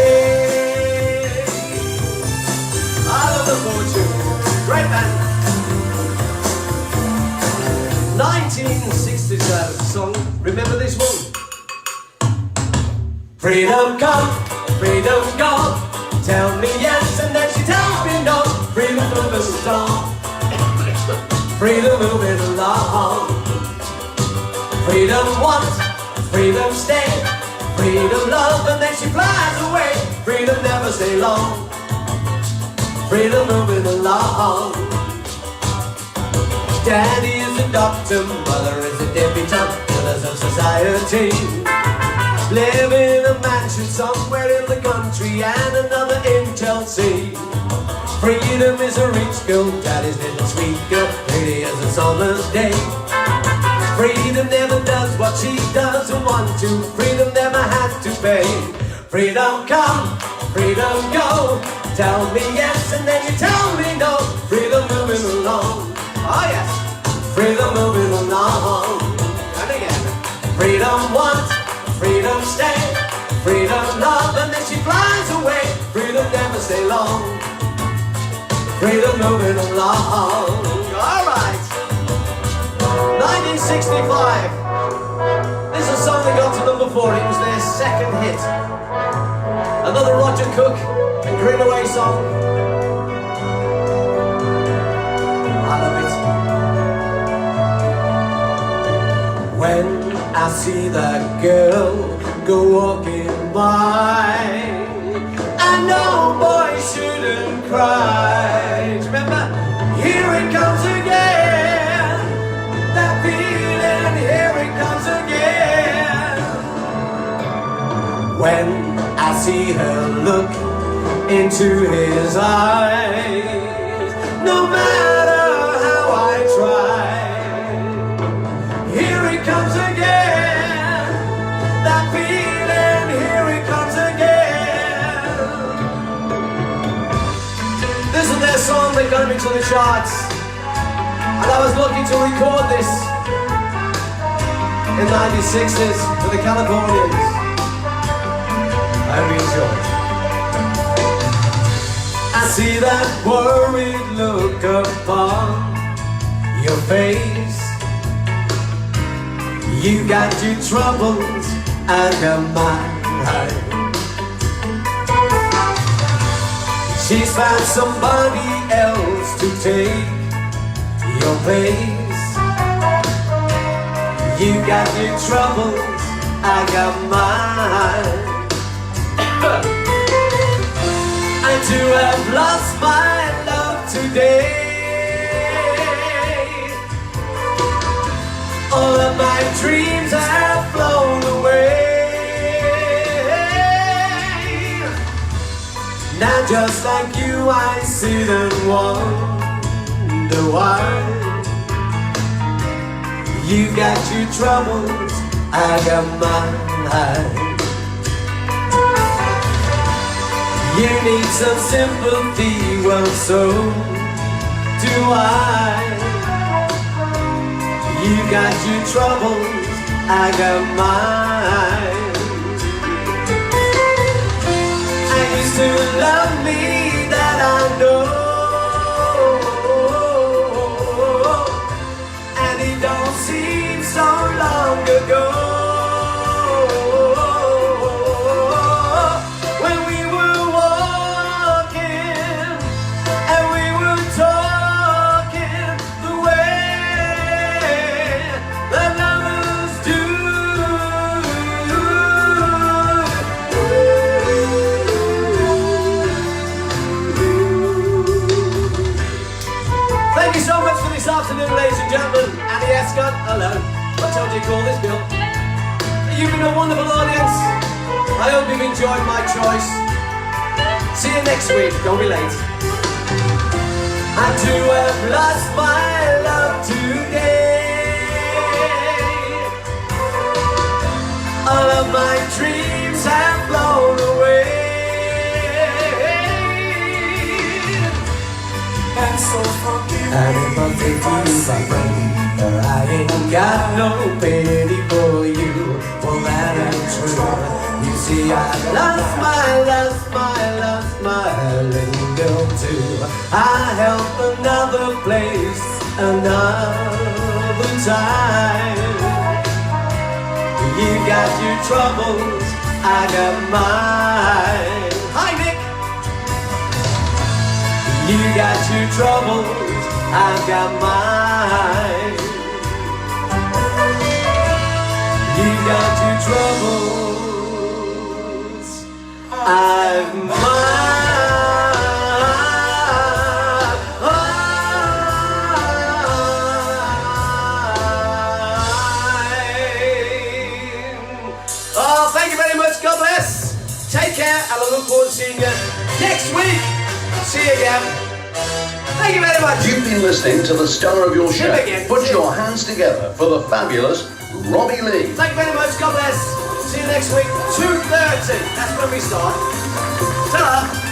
S4: I love the Fortunes, great band. 1960s song, remember this one? Freedom come, freedom gone. Tell me yes and then she tells me no. Freedom moving along, freedom moving along. Freedom want, freedom stay, freedom love, and then she flies away. Freedom never stay long, freedom moving along. Daddy is a doctor, mother is a debutante, pillars of society. Live in a mansion somewhere in the country and another in Chelsea. Freedom is a rich girl, daddy's little sweet girl, pretty as a summer's day. Freedom never does what she doesn't want to, freedom never has to pay. Freedom come, freedom go, tell me yes and then you tell me no. Freedom moving along, oh yes, freedom moving along. And again, freedom want, freedom stay, freedom love, and then she flies away. Freedom never stay long, freedom moving along. Alright, 1965. This is a song that got to number 4, it was their second hit. Another Roger Cook and Greenaway song. I love it. When I see that girl go walking by, I know boys shouldn't cry. Remember, here it comes again, that feeling, here it comes again. When I see her look into his eyes, no matter how I try, here it comes again, that feeling, here it comes again. This is their song that got me to the charts, and I was lucky to record this in 1960s for the Californians. I hope you enjoy. I see that worried look upon your face. You got your troubles, I got mine. She's found somebody else to take your place. You got your troubles, I got mine. I too have lost my love today. All of my dreams have flown away. Now just like you I sit and wonder why. You got your troubles, I got mine. You need some sympathy, well so do I. You got your troubles, I got mine. I used to love me, that I know, and it don't seem so long ago. Afternoon, ladies and gentlemen, Annie Escott, hello. What time do you call this, Bill? You've been a wonderful audience. I hope you've enjoyed my choice. See you next week, don't be late. I too have lost my love today. All of my dreams have blown away. And so forgive me. And if I take you, my friend, I ain't got no pity for you. Well, that ain't true. You see, I lost my little girl too. I help another place, another time. You got your troubles, I got mine. Hi, Nick. You got your troubles, I got mine. got two troubles. I've Oh, thank you very much. God bless. Take care, and I look forward to seeing you next week. See you again. Thank you very much.
S1: You've been listening to the star of your show.
S4: Again.
S1: Put your hands together for the fabulous Robbie Lee.
S4: Thank you very much. God bless. See you next week. 2:30. That's when we start. Ta-da.